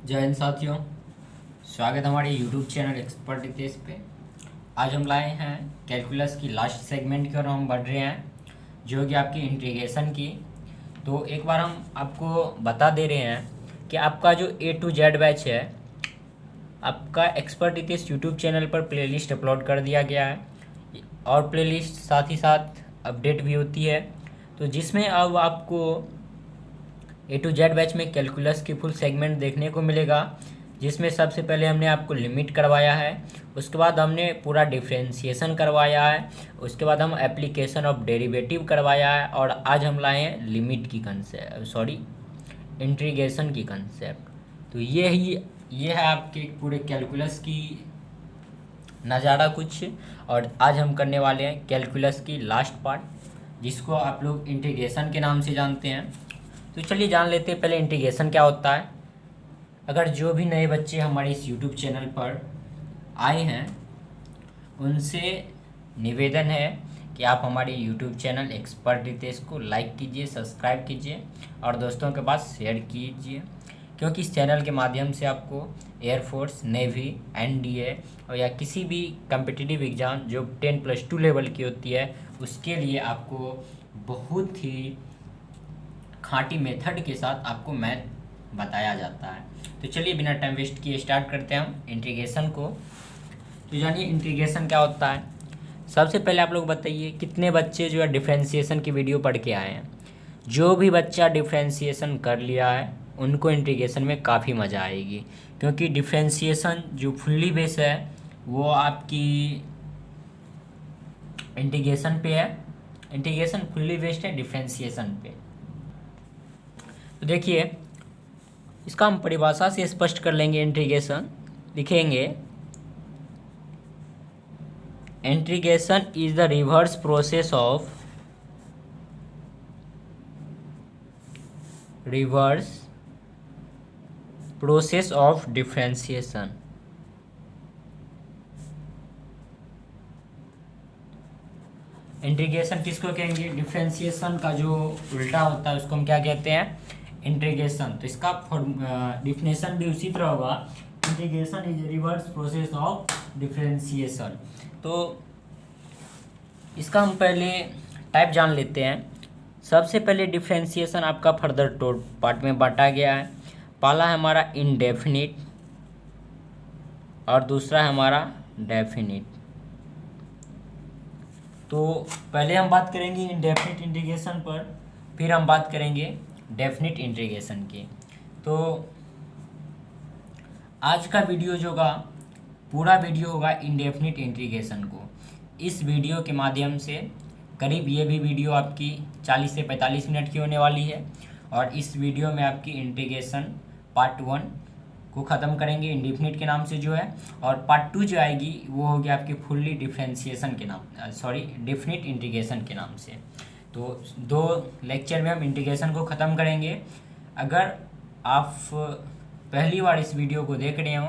जय हिंद साथियों। स्वागत है हमारे यूट्यूब चैनल एक्सपर्ट इतिहास पे। आज हम लाए हैं कैलकुलस की लास्ट सेगमेंट की और हम बढ़ रहे हैं जो कि आपकी इंटीग्रेशन की। तो एक बार हम आपको बता दे रहे हैं कि आपका जो A to Z बैच है, आपका एक्सपर्ट इतिहास यूट्यूब चैनल पर प्लेलिस्ट अपलोड कर दिया गया है और प्लेलिस्ट साथ ही साथ अपडेट भी होती है। तो जिसमें अब आपको A to Z बैच में कैलकुलस की फुल सेगमेंट देखने को मिलेगा, जिसमें सबसे पहले हमने आपको लिमिट करवाया है, उसके बाद हमने पूरा डिफ्रेंशिएशन करवाया है, उसके बाद हम एप्लीकेशन ऑफ डेरिवेटिव करवाया है और आज हम लाए हैं लिमिट की कंसेप्ट इंटीग्रेशन की कंसेप्ट। तो ये है आपके पूरे कैलकुलस की नज़ारा कुछ। और आज हम करने वाले हैं कैलकुलस की लास्ट पार्ट, जिसको आप लोग इंटीग्रेशन के नाम से जानते हैं। तो चलिए जान लेते हैं पहले इंटीग्रेशन क्या होता है। अगर जो भी नए बच्चे हमारे इस यूट्यूब चैनल पर आए हैं, उनसे निवेदन है कि आप हमारे यूट्यूब चैनल एक्सपर्ट रितेश को लाइक कीजिए, सब्सक्राइब कीजिए और दोस्तों के पास शेयर कीजिए, क्योंकि इस चैनल के माध्यम से आपको एयरफोर्स, नेवी, NDA और या किसी भी कम्पिटिटिव एग्ज़ाम जो 10+2 लेवल की होती है, उसके लिए आपको बहुत ही खाँटी मेथड के साथ आपको मैथ बताया जाता है। तो चलिए बिना टाइम वेस्ट किए स्टार्ट करते हैं हम इंटीग्रेशन को। तो जानिए इंटीग्रेशन क्या होता है। सबसे पहले आप लोग बताइए कितने बच्चे जो है डिफ्रेंशिएशन की वीडियो पढ़ के आए हैं। जो भी बच्चा डिफ्रेंशिएशन कर लिया है उनको इंटीग्रेशन में काफ़ी मज़ा आएगी, क्योंकि डिफ्रेंशिएशन जो फुल्ली बेस है वो आपकी इंटीग्रेशन पे है। इंटीग्रेशन फुल्ली बेस्ड है डिफ्रेंशिएशन पे। तो देखिए इसका हम परिभाषा से स्पष्ट कर लेंगे। इंटीग्रेशन लिखेंगे, integration is the reverse process of differentiation. Integration किसको कहेंगे? डिफरेंशिएशन का जो उल्टा होता है उसको हम क्या कहते हैं? इंटीग्रेशन। तो इसका डिफिनेशन भी उसी तरह होगा, integration is reverse process of differentiation. तो इसका हम पहले टाइप जान लेते हैं। सबसे पहले डिफरेंशिएशन आपका फर्दर टू पार्ट में बांटा गया है। पहला है हमारा इनडेफिनिट और दूसरा है हमारा डेफिनिट। तो पहले हम बात करेंगे इनडेफिनिट इंटीग्रेशन पर, फिर हम बात करेंगे डेफिनिट इंटीग्रेशन की। तो आज का वीडियो जो होगा, पूरा वीडियो होगा इनडेफिनिट इंटीग्रेशन को। इस वीडियो के माध्यम से करीब ये भी वीडियो आपकी 40 से 45 मिनट की होने वाली है और इस वीडियो में आपकी इंटीग्रेशन पार्ट 1 को ख़त्म करेंगे इंडेफिनिट के नाम से जो है, और पार्ट 2 जो आएगी वो होगी आपकी फुल्ली डिफरेंशिएशन के नाम डेफिनिट इंटीग्रेशन के नाम से। तो 2 लेक्चर में हम इंटीग्रेशन को ख़त्म करेंगे। अगर आप पहली बार इस वीडियो को देख रहे हो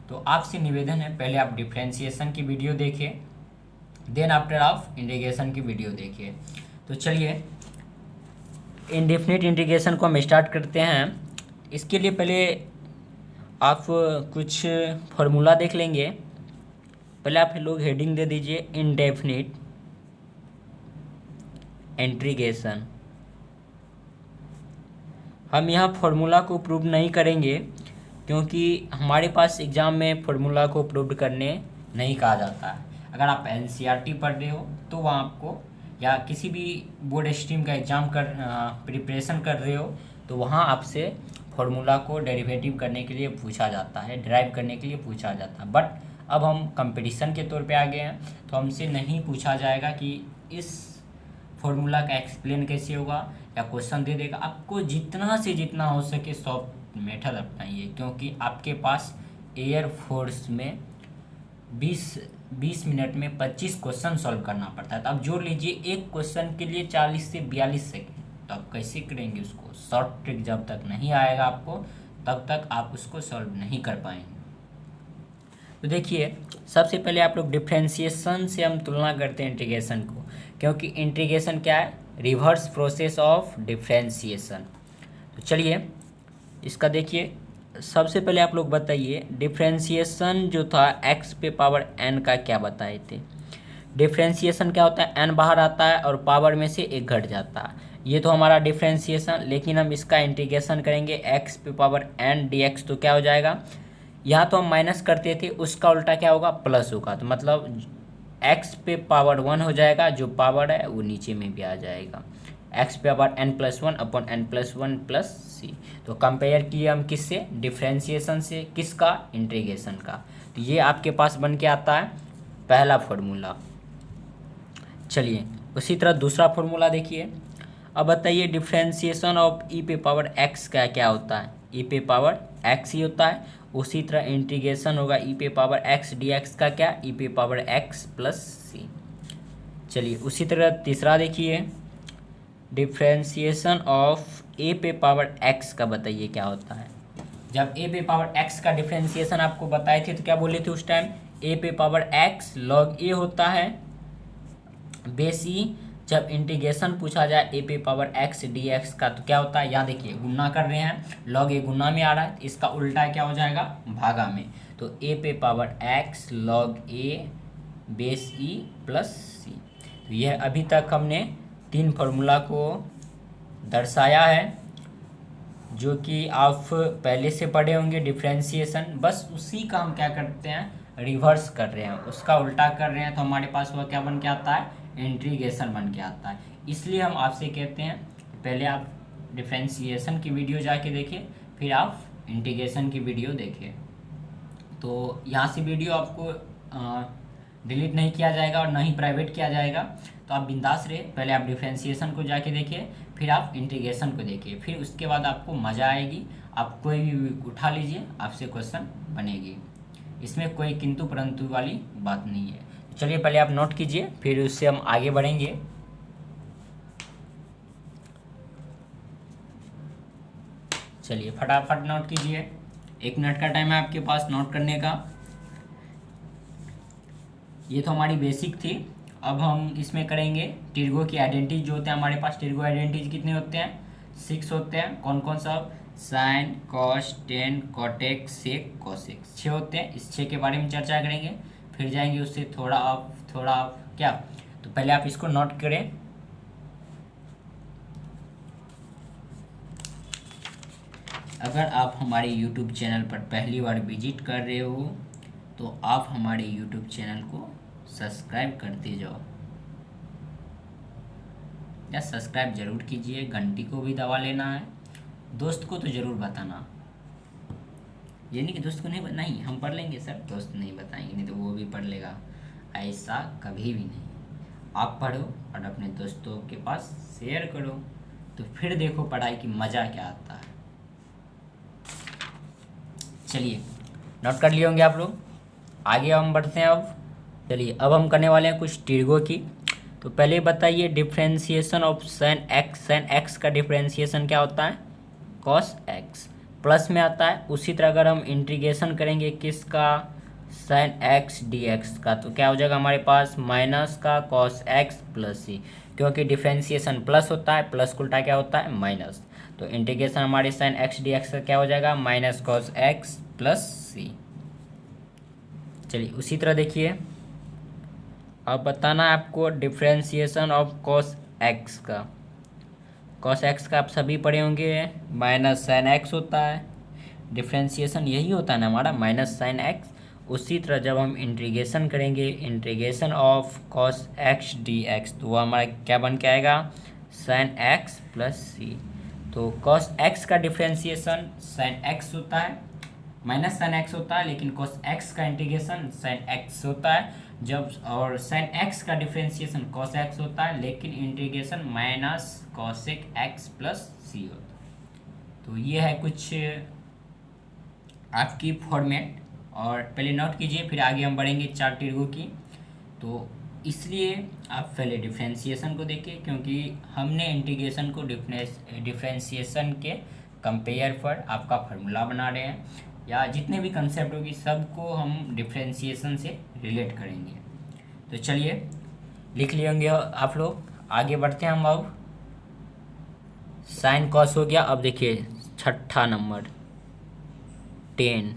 तो आपसे निवेदन है पहले आप डिफरेंशिएशन की वीडियो देखिए, देन आफ्टर आप इंटीग्रेशन की वीडियो देखिए। तो चलिए इंडेफिनिट इंटीग्रेशन को हम स्टार्ट करते हैं। इसके लिए पहले आप कुछ फार्मूला देख लेंगे। पहले आप लोग हेडिंग दे दीजिए इंडेफिनिट इंटीग्रेशन। हम यहाँ फार्मूला को प्रूव नहीं करेंगे, क्योंकि हमारे पास एग्ज़ाम में फार्मूला को प्रूव करने नहीं कहा जाता है। अगर आप NCERT पढ़ रहे हो तो वहाँ आपको, या किसी भी बोर्ड स्ट्रीम का एग्ज़ाम प्रिपरेशन कर रहे हो तो वहाँ आपसे फार्मूला को डेरिवेटिव करने के लिए पूछा जाता है, डिराइव करने के लिए पूछा जाता है। बट अब हम कंपटीशन के तौर पे आ गए हैं तो हमसे नहीं पूछा जाएगा कि इस फार्मूला का एक्सप्लेन कैसे होगा, या क्वेश्चन दे देगा। आपको जितना से जितना हो सके सॉफ्ट मेथड अपनाइए, क्योंकि आपके पास एयरफोर्स में 20 मिनट में 25 क्वेश्चन सॉल्व करना पड़ता है। तो आप जोड़ लीजिए एक क्वेश्चन के लिए 40 से 42 सेकेंड। तो आप कैसे करेंगे उसको? शॉर्ट ट्रिक जब तक नहीं आएगा आपको तब तक आप उसको सॉल्व नहीं कर पाएंगे। तो देखिए सबसे पहले आप लोग डिफ्रेंशिएशन से हम तुलना करते हैं इंटीग्रेशन को, क्योंकि इंटीग्रेशन क्या है? Reverse process of differentiation. तो चलिए इसका देखिए सबसे पहले आप लोग बताइए डिफ्रेंशिएशन जो था x पे पावर n का क्या बताए थे। डिफ्रेंशिएशन क्या होता है, n बाहर आता है और पावर में से एक घट जाता है, ये तो हमारा डिफ्रेंशिएशन। लेकिन हम इसका इंटीग्रेशन करेंगे x पे पावर n dx, तो क्या हो जाएगा, यहाँ तो हम माइनस करते थे, उसका उल्टा क्या होगा, प्लस होगा। तो मतलब x पे पावर 1 हो जाएगा, जो पावर है वो नीचे में भी आ जाएगा, x पे power n+1 upon n+1 plus सी। तो कंपेयर किए हम किससे, डिफ्रेंशिएशन से, किसका, इंटीग्रेशन का। तो ये आपके पास बन के आता है पहला फॉर्मूला। चलिए उसी तरह दूसरा फॉर्मूला देखिए। अब बताइए डिफ्रेंशिएशन ऑफ ई पे पावर x का क्या होता है, ई पे पावर x ही होता है। उसी तरह इंटीग्रेशन होगा ई पे पावर x dx का क्या, ई पे पावर x प्लस सी। चलिए उसी तरह तीसरा देखिए, डिफ्रेंशिएशन ऑफ ए पे पावर x का बताइए क्या होता है। जब ए पे पावर x का डिफ्रेंशिएशन आपको बताए थे तो क्या बोले थे उस टाइम, ए पे पावर x log a होता है बेस ई। जब इंटीग्रेशन पूछा जाए ए पे पावर x dx का तो क्या होता है, यहाँ देखिए गुना कर रहे हैं, log a गुना में आ रहा है, इसका उल्टा क्या हो जाएगा, भागा में। तो ए पे power x log a base e plus सी। तो यह अभी तक हमने 3 फार्मूला को दर्शाया है, जो कि आप पहले से पढ़े होंगे डिफ्रेंशिएशन। बस उसी का हम क्या करते हैं, रिवर्स कर रहे हैं, उसका उल्टा कर रहे हैं, तो हमारे पास वह क्या बन के आता है, इंटीग्रेशन बन के आता है। इसलिए हम आपसे कहते हैं पहले आप डिफ्रेंशिएशन की वीडियो जाके देखिए, फिर आप इंटीग्रेशन की वीडियो देखिए। तो यहाँ से वीडियो आपको डिलीट नहीं किया जाएगा और ना ही प्राइवेट किया जाएगा। तो आप बिंदास रहे, पहले आप डिफ्रेंशिएशन को जाके देखिए, फिर आप इंटीग्रेशन को देखिए, फिर उसके बाद आपको मज़ा आएगी। आप कोई भी उठा लीजिए, आपसे क्वेश्चन बनेगी, इसमें कोई किंतु परंतु वाली बात नहीं है। चलिए पहले आप नोट कीजिए, फिर उससे हम आगे बढ़ेंगे। चलिए फटाफट नोट कीजिए, 1 मिनट का टाइम है आपके पास नोट करने का। ये तो हमारी बेसिक थी। अब हम इसमें करेंगे टिर्गो की आइडेंटिटी जो होते हैं हमारे पास। टिर्गो आइडेंटिटी कितने होते हैं, 6 होते हैं। कौन कौन सा, साइन, कॉस, टेन, कॉटेक, सेक, कोसेक, 6 होते हैं। इस 6 के बारे में चर्चा करेंगे, फिर जाएंगे उससे थोड़ा आप क्या। तो पहले आप इसको नोट करें। अगर आप हमारे YouTube चैनल पर पहली बार विजिट कर रहे हो तो आप हमारे YouTube चैनल को सब्सक्राइब करते जाओ, या सब्सक्राइब ज़रूर कीजिए, घंटी को भी दबा लेना है। दोस्त को तो ज़रूर बताना, ये नहीं कि दोस्त को नहीं हम पढ़ लेंगे सर, दोस्त नहीं बताएंगे, नहीं तो वो भी पढ़ लेगा, ऐसा कभी भी नहीं। आप पढ़ो और अपने दोस्तों के पास शेयर करो, तो फिर देखो पढ़ाई की मज़ा क्या आता है। चलिए नोट कर लिए होंगे आप लोग, आगे हम बढ़ते हैं अब। चलिए अब हम करने वाले हैं कुछ टिर्गो की। तो पहले बताइए differentiation of sine x. Sign x का डिफ्रेंशिएशन क्या होता है, कॉस एक्स, प्लस में आता है। उसी तरह अगर हम इंटीग्रेशन करेंगे किसका, साइन एक्स डी एक्स का, तो क्या हो जाएगा हमारे पास, माइनस का कॉस एक्स प्लस सी। क्योंकि डिफ्रेंशिएशन प्लस होता है, प्लस का उल्टा क्या होता है, माइनस। तो इंटीग्रेशन हमारे साइन एक्स डी एक्स का क्या हो जाएगा, minus cos x plus C. चलिए उसी तरह देखिए, अब बताना है आपको डिफ्रेंशिएशन ऑफ कॉस एक्स का। कॉस एक्स का आप सभी पढ़े होंगे, माइनस साइन एक्स होता है। डिफ्रेंशिएशन यही होता है ना हमारा, माइनस साइन एक्स। उसी तरह जब हम इंटीग्रेशन करेंगे, integration of cos x d x, तो वो हमारा क्या बन के आएगा, साइन एक्स प्लस सी। तो कॉस एक्स का डिफ्रेंशिएशन साइन एक्स होता है, माइनस साइन एक्स होता है, लेकिन कॉस एक्स का इंटीग्रेशन साइन एक्स होता है जब, और साइन एक्स का डिफ्रेंशिएशन कॉस एक्स होता है, लेकिन integration minus cosec x plus c होता है। तो ये है कुछ आपकी फॉर्मेट, और पहले नोट कीजिए, फिर आगे हम बढ़ेंगे 4 टिर्गो की। तो इसलिए आप पहले डिफ्रेंशिएशन को देखिए, क्योंकि हमने इंटीग्रेशन को डिफ्रेंशिएशन के कंपेयर पर आपका फार्मूला बना रहे हैं, या जितने भी कंसेप्ट होगी सबको हम डिफ्रेंशिएशन से रिलेट करेंगे। तो चलिए लिख लिए होंगे आप लोग, आगे बढ़ते हैं हम। अब साइन कॉस हो गया। अब देखिए 6ठा नंबर, टेन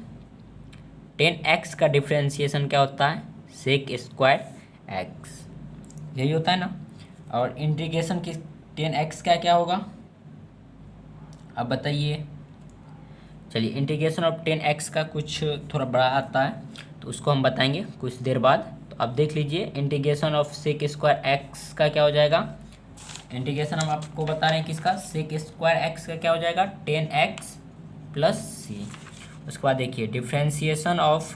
टेन एक्स का डिफ्रेंसिएशन क्या होता है, सेक स्क्वायर एक्स, यही होता है ना। और इंटीग्रेशन की टेन एक्स का क्या होगा, अब बताइए। चलिए, इंटीग्रेशन ऑफ टेन एक्स का कुछ थोड़ा बड़ा आता है, तो उसको हम बताएंगे कुछ देर बाद। तो अब देख लीजिए, integration of sec square x का क्या हो जाएगा। इंटीग्रेशन हम आपको बता रहे हैं किसका, सेक स्क्वायर एक्स का क्या हो जाएगा, टेन एक्स प्लस सी। उसके बाद देखिए, differentiation of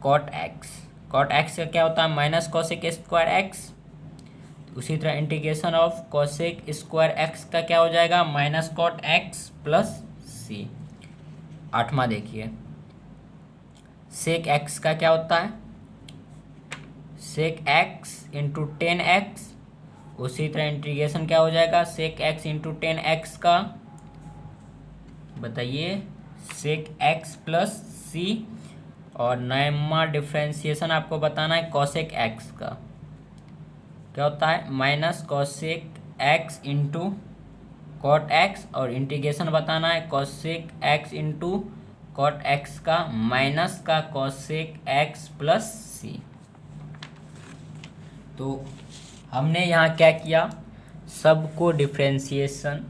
cot x, cot x का क्या होता है, माइनस कॉसेक स्क्वायर एक्स। उसी तरह integration of cosec square x का क्या हो जाएगा, minus cot x plus C. आठवां देखिए, सेक एक्स का क्या होता है, sec x into tan x. उसी तरह इंटीग्रेशन क्या हो जाएगा, sec x into tan x का, बताइए, सेक एक्स प्लस सी। और नया डिफ्रेंसिएशन आपको बताना है कॉसेक एक्स का, क्या होता है, minus cosec x into cot x. और इंटीग्रेशन बताना है cosec x into cot x का, माइनस का कॉसेक एक्स प्लस सी। तो हमने यहाँ क्या किया, सबको डिफ्रेंसिएशन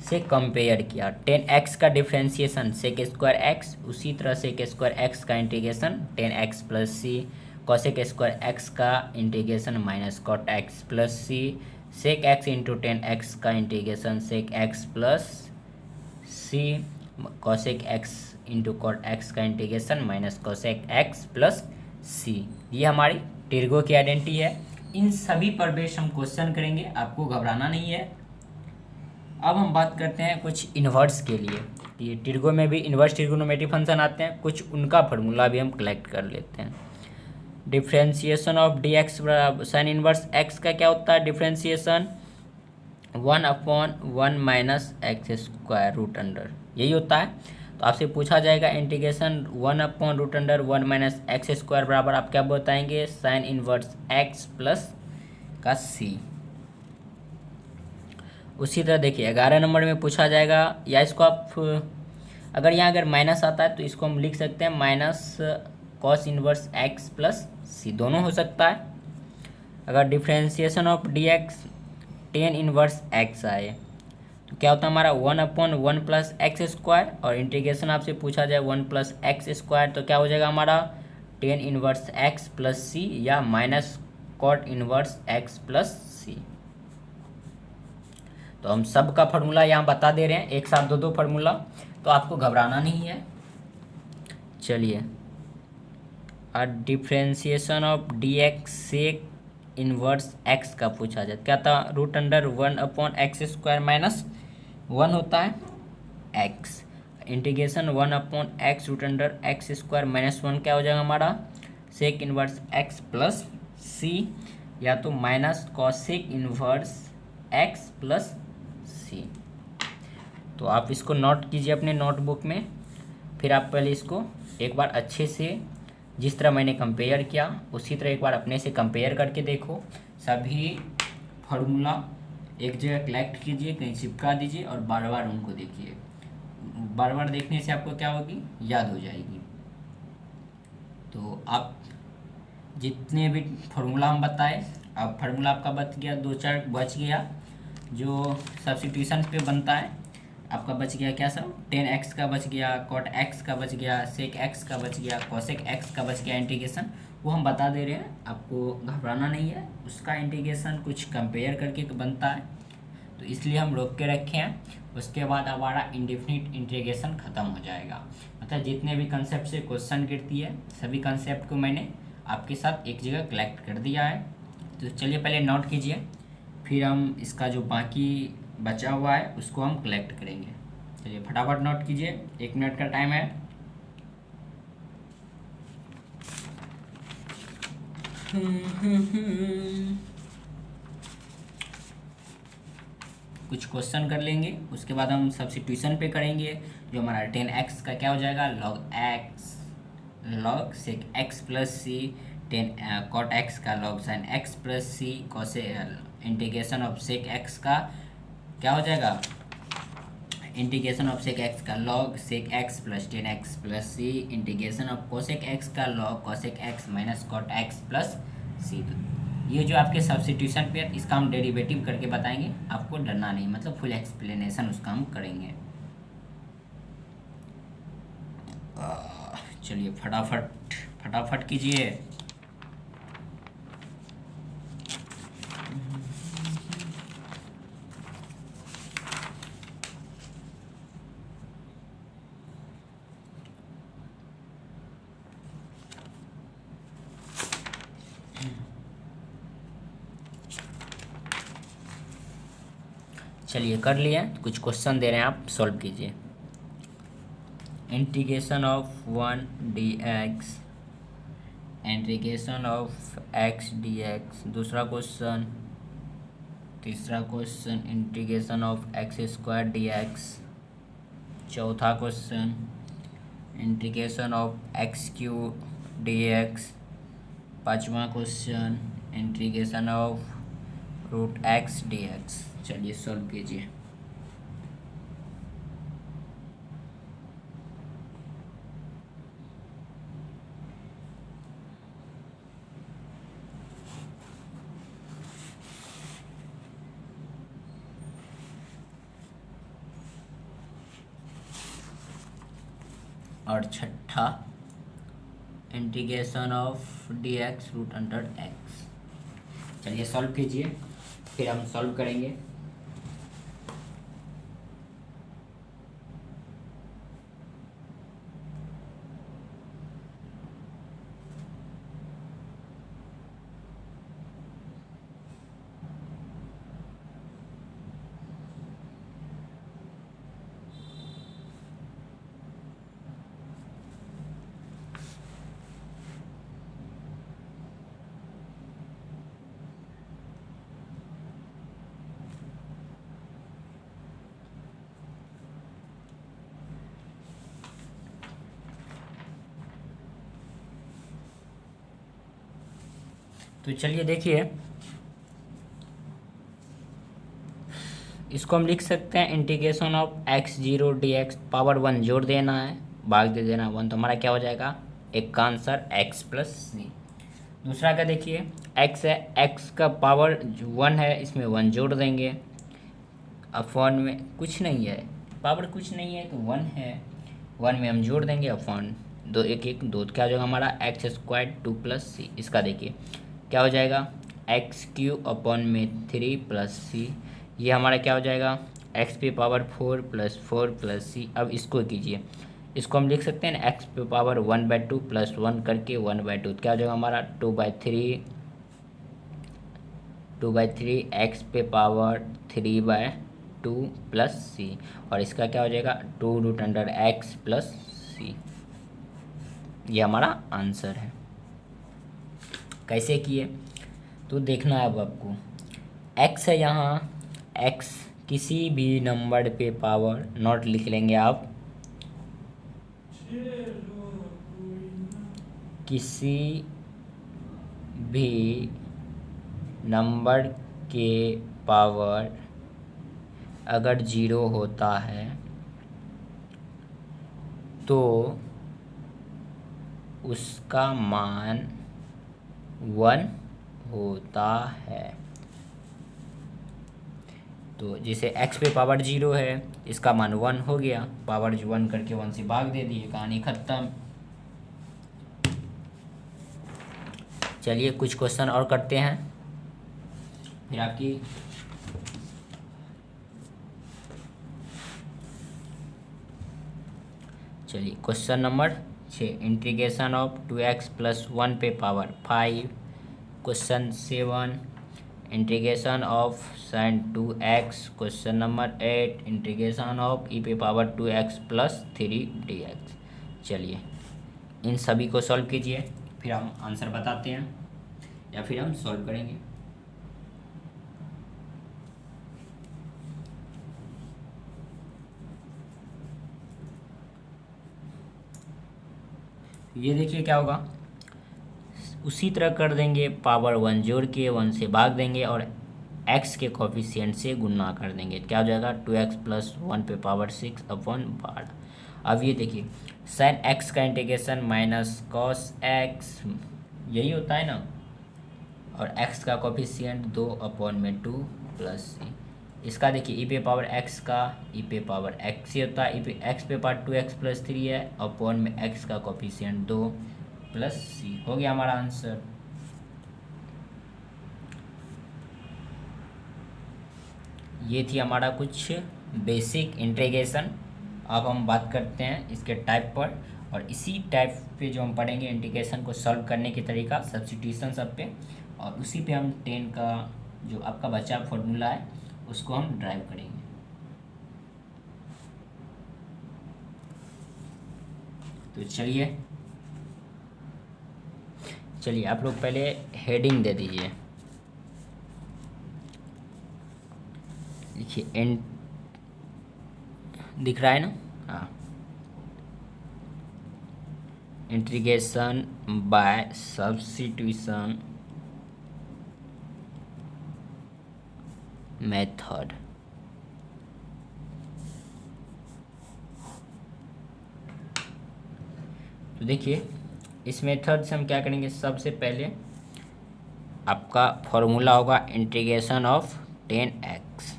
से कंपेयर किया। टेन एक्स का डिफ्रेंसिएशन सेक स्क्वायर एक्स, उसी तरह सेक स्क्वायर एक्स का integration tan x plus c, cosec square x का integration minus cot x plus c, sec x into tan x का integration sec x plus c, cosec x into cot x का integration minus cosec x plus c. ये हमारी टिर्गो की identity है। इन सभी पर base हम क्वेश्चन करेंगे, आपको घबराना नहीं है। अब हम बात करते हैं कुछ इन्वर्स के लिए। ये टिर्गो में भी इन्वर्स ट्रिग्नोमेट्री फंक्शन आते हैं, कुछ उनका फार्मूला भी हम कलेक्ट कर लेते हैं। Differentiation of d x sine inverse x का क्या होता है, differentiation 1/1 minus x square root under, यही होता है। तो आपसे पूछा जाएगा इंटीग्रेशन 1/√1 माइनस एक्स स्क्वायर बराबर आप क्या बताएंगे, साइन इनवर्स एक्स प्लस का सी। उसी तरह देखिए 11 नंबर में पूछा जाएगा, या इसको आप अगर माइनस आता है तो इसको हम लिख सकते हैं minus cos inverse x plus c, दोनों हो सकता है। अगर differentiation of d x tan inverse x आए तो क्या होता है हमारा 1/1 प्लस एक्स स्क्वायर, और इंटीग्रेशन आपसे पूछा जाए 1 प्लस एक्स स्क्वायर तो क्या हो जाएगा हमारा tan inverse x plus c, या minus cot inverse x plus सी। तो हम सब का फार्मूला यहाँ बता दे रहे हैं, एक साथ दो फार्मूला, तो आपको घबराना नहीं है। चलिए, differentiation of d x sec inverse x का पूछा जाए, क्या था, √1/x² माइनस 1 होता है x, integration 1/x √x² minus 1 क्या हो जाएगा हमारा, sec inverse x plus c, या तो minus cosec inverse x plus सी। तो आप इसको नोट कीजिए अपने नोटबुक में, फिर आप पहले इसको एक बार अच्छे से, जिस तरह मैंने कंपेयर किया उसी तरह एक बार अपने से कंपेयर करके देखो। सभी फार्मूला एक जगह कलेक्ट कीजिए, कहीं चिपका दीजिए और बार बार उनको देखिए। बार बार देखने से आपको क्या होगी, याद हो जाएगी। तो आप जितने भी फार्मूला हम बताए, अब फार्मूला आपका बच गया, 2-4 बच गया जो सब्स्टिट्यूशन पे बनता है। आपका बच गया क्या सब, 10x का बच गया, कॉट x का बच गया, सेक x का बच गया, कॉसेक x का बच गया इंटीग्रेशन, वो हम बता दे रहे हैं, आपको घबराना नहीं है। उसका इंटीग्रेशन कुछ कंपेयर करके बनता है, तो इसलिए हम रोक के रखे हैं। उसके बाद हमारा इंडेफिनिट इंटीग्रेशन ख़त्म हो जाएगा। मतलब जितने भी कंसेप्ट से क्वेश्चन गिरती है, सभी कंसेप्ट को मैंने आपके साथ एक जगह कलेक्ट कर दिया है। तो चलिए पहले नोट कीजिए, फिर हम इसका जो बाकी बचा हुआ है उसको हम कलेक्ट करेंगे। चलिए फटाफट नोट कीजिए, 1 मिनट का टाइम है। कुछ क्वेश्चन कर लेंगे, उसके बाद हम सब्स्टिट्यूशन पे करेंगे। जो हमारा 10x का क्या हो जाएगा, log sec x plus c, 10 cot x का log sine x plus c, कॉसे इंटीग्रेशन ऑफ सेक x का क्या हो जाएगा, इंटीग्रेशन ऑफ सेक एक्स का log sec x plus 10x plus C, integration of cosec x का log cosec x minus cot x plus c. ये जो आपके सब्स्टिट्यूशन पे है, इसका हम डेरिवेटिव करके बताएंगे, आपको डरना नहीं, मतलब फुल एक्सप्लेनेशन उसका हम करेंगे। चलिए फटाफट फटाफट कीजिए। चलिए कर लिए, कुछ क्वेश्चन दे रहे हैं, आप सॉल्व कीजिए। Integration of 1 dx, integration of x dx, दूसरा क्वेश्चन, तीसरा question integration of x² dx, चौथा question integration of x³ dx, पांचवा question integration of √x dx। चलिए सॉल्व कीजिए। और छठा इंटीग्रेशन ऑफ dx√x। चलिए सॉल्व कीजिए, फिर हम सॉल्व करेंगे। तो चलिए देखिए, इसको हम लिख सकते हैं integration of x0 dx, power 1 जोड़ देना है, भाग दे देना 1, तो हमारा क्या हो जाएगा, एक का आंसर x प्लस सी। दूसरा का देखिए, x है, x का पावर 1 है, इसमें 1 जोड़ देंगे, अपॉन में कुछ नहीं है, पावर कुछ नहीं है तो 1 है, 1 में हम जोड़ देंगे अपॉन दो, एक एक दो, क्या हो जाएगा हमारा x² 2 प्लस सी। इसका देखिए क्या हो जाएगा, x³ अपॉन में 3 प्लस सी, ये हमारा क्या हो जाएगा x पे पावर 4 प्लस 4 प्लस सी। अब इसको कीजिए, इसको हम लिख सकते हैं ना, x पे पावर 1/2 प्लस 1 करके 1/2, क्या हो जाएगा हमारा 2/3 x पे पावर 3/2 प्लस सी, और इसका क्या हो जाएगा 2√x प्लस सी। ये हमारा आंसर है। कैसे किए तो देखना है अब आपको, x है यहाँ, x किसी भी नंबर पे पावर नॉट लिख लेंगे आप, किसी भी नंबर के पावर अगर 0 होता है तो उसका मान 1 होता है। तो जैसे x पे पावर 0 है, इसका मान 1 हो गया, पावर 1 करके 1 से भाग दे दिए, कहानी खत्म। चलिए कुछ क्वेश्चन और करते हैं, फिर आपकी चलिए question number 6, integration of 2x plus 1 पे power 5। Question 7, integration of sin 2x। Question number 8, integration of e पे पावर 2x प्लस 3 dx। चलिए इन सभी को सॉल्व कीजिए, फिर हम आंसर बताते हैं या फिर हम सॉल्व करेंगे। ये देखिए क्या होगा, उसी तरह कर देंगे, पावर 1 जोड़ के 1 से भाग देंगे और एक्स के कोफिशिएंट से गुणा कर देंगे, क्या हो जाएगा 2x प्लस 1 पे पावर 6 अपॉन 12। अब ये देखिए साइन एक्स का इंटीग्रेशन माइनस कॉस एक्स, यही होता है ना, और x का कोफिशिएंट 2 अपॉन में 2 प्लस सी। इसका देखिए ई पे पावर x का ई पे पावर x ही होता है, ई पे x पे पावर 2x प्लस 3 है अपॉन में x का कोफिशिएंट 2 प्लस सी। हो गया हमारा आंसर। ये थी हमारा कुछ बेसिक इंटीग्रेशन। अब हम बात करते हैं इसके टाइप पर, और इसी टाइप पे जो हम पढ़ेंगे इंटीग्रेशन को सॉल्व करने की तरीका, सब्स्टिट्यूशन सब पे, और उसी पे हम 10 का जो आपका बचा फॉर्मूला है उसको हम ड्राइव करेंगे। तो चलिए आप लोग पहले हेडिंग दे दीजिए, देखिए एंड दिख रहा है ना, हाँ, इंटीग्रेशन बाय सब्स्टिट्यूशन मेथड। तो देखिए इस मेथड से हम क्या करेंगे, सबसे पहले आपका फॉर्मूला होगा इंटीग्रेशन ऑफ 10x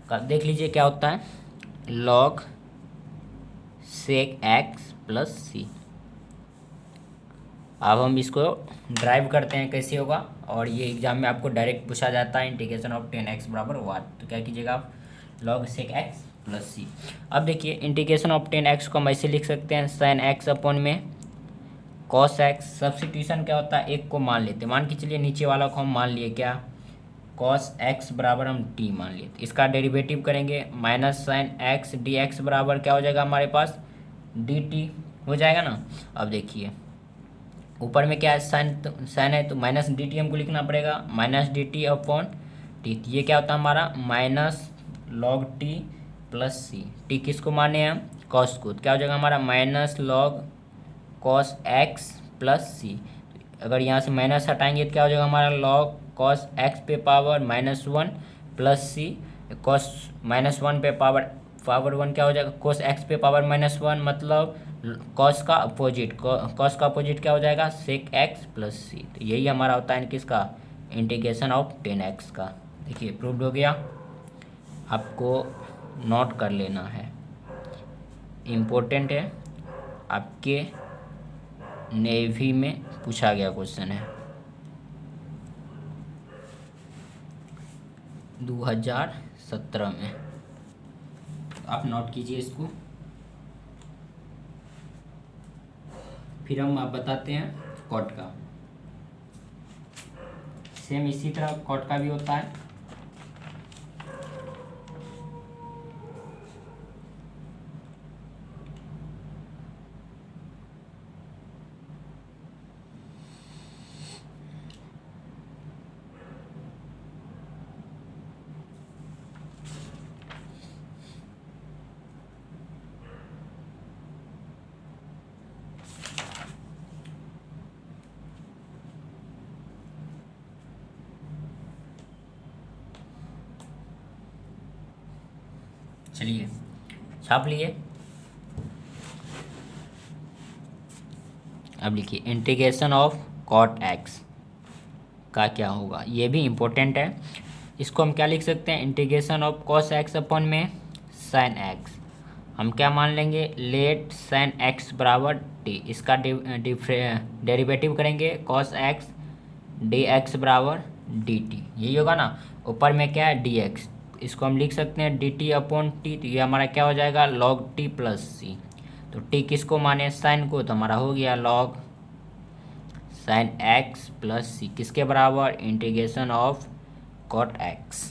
का, देख लीजिए क्या होता है, log sec x plus c. अब हम इसको ड्राइव करते हैं कैसे होगा, और ये एग्जाम में आपको डायरेक्ट पूछा जाता है इंटीग्रेशन ऑफ 10x बराबर वाट। तो क्या कीजिएगा आप log sec x plus c. अब देखिए इंटीग्रेशन ऑफ 10x को हम ऐसे लिख सकते हैं sin x अपॉन में cos x। सब्स्टिट्यूशन क्या होता है, एक को मान लेते हैं, मान के चलिए नीचे वाला को हम मान लिए क्या cos x बराबर हम t मान लिए, तो इसका डेरिवेटिव करेंगे माइनस sin x dx बराबर क्या हो जाएगा हमारे पास dt हो जाएगा ना। अब देखिए ऊपर में क्या है साइन है, तो माइनस डी टी हमको लिखना पड़ेगा, minus D T upon T. ये क्या होता है हमारा माइनस लॉग टी प्लस सी। टी किसको माने हैं, कॉस को, तो क्या हो जाएगा हमारा minus log cos x plus c. अगर यहाँ से माइनस हटाएंगे तो क्या हो जाएगा हमारा लॉग कॉस एक्स पे पावर -1 प्लस सी, कॉस -1 पे पावर 1 क्या हो जाएगा कोस एक्स पे पावर -1, मतलब कॉस का अपोजिट, कॉस का अपोजिट क्या हो जाएगा सेक एक्स प्लस सी। तो यही हमारा होता है किसका इंटीग्रेशन ऑफ 10x का। देखिए प्रूव्ड हो गया, आपको नोट कर लेना है, इम्पोर्टेंट है, आपके नेवी में पूछा गया क्वेश्चन है 2017 में। तो आप नोट कीजिए इसको, फिर हम आप बताते हैं कॉट का। सेम इसी तरह कॉट का भी होता है। चलिए छाप लिए, अब लिखिए इंटीग्रेशन ऑफ कॉट एक्स का क्या होगा, ये भी इम्पोर्टेंट है। इसको हम क्या लिख सकते हैं, integration of cos x upon में साइन एक्स। हम क्या मान लेंगे, लेट साइन एक्स बराबर टी, इसका डेरिवेटिव करेंगे कॉस एक्स डी एक्स बराबर डी टी, यही होगा ना। ऊपर में क्या है डी एक्स, इसको हम लिख सकते हैं डी टी अपॉन टी, तो ये हमारा क्या हो जाएगा लॉग टी प्लस सी। तो टी किसको माने साइन को, तो हमारा हो गया लॉग साइन एक्स प्लस सी किसके बराबर इंटीग्रेशन ऑफ कॉट एक्स।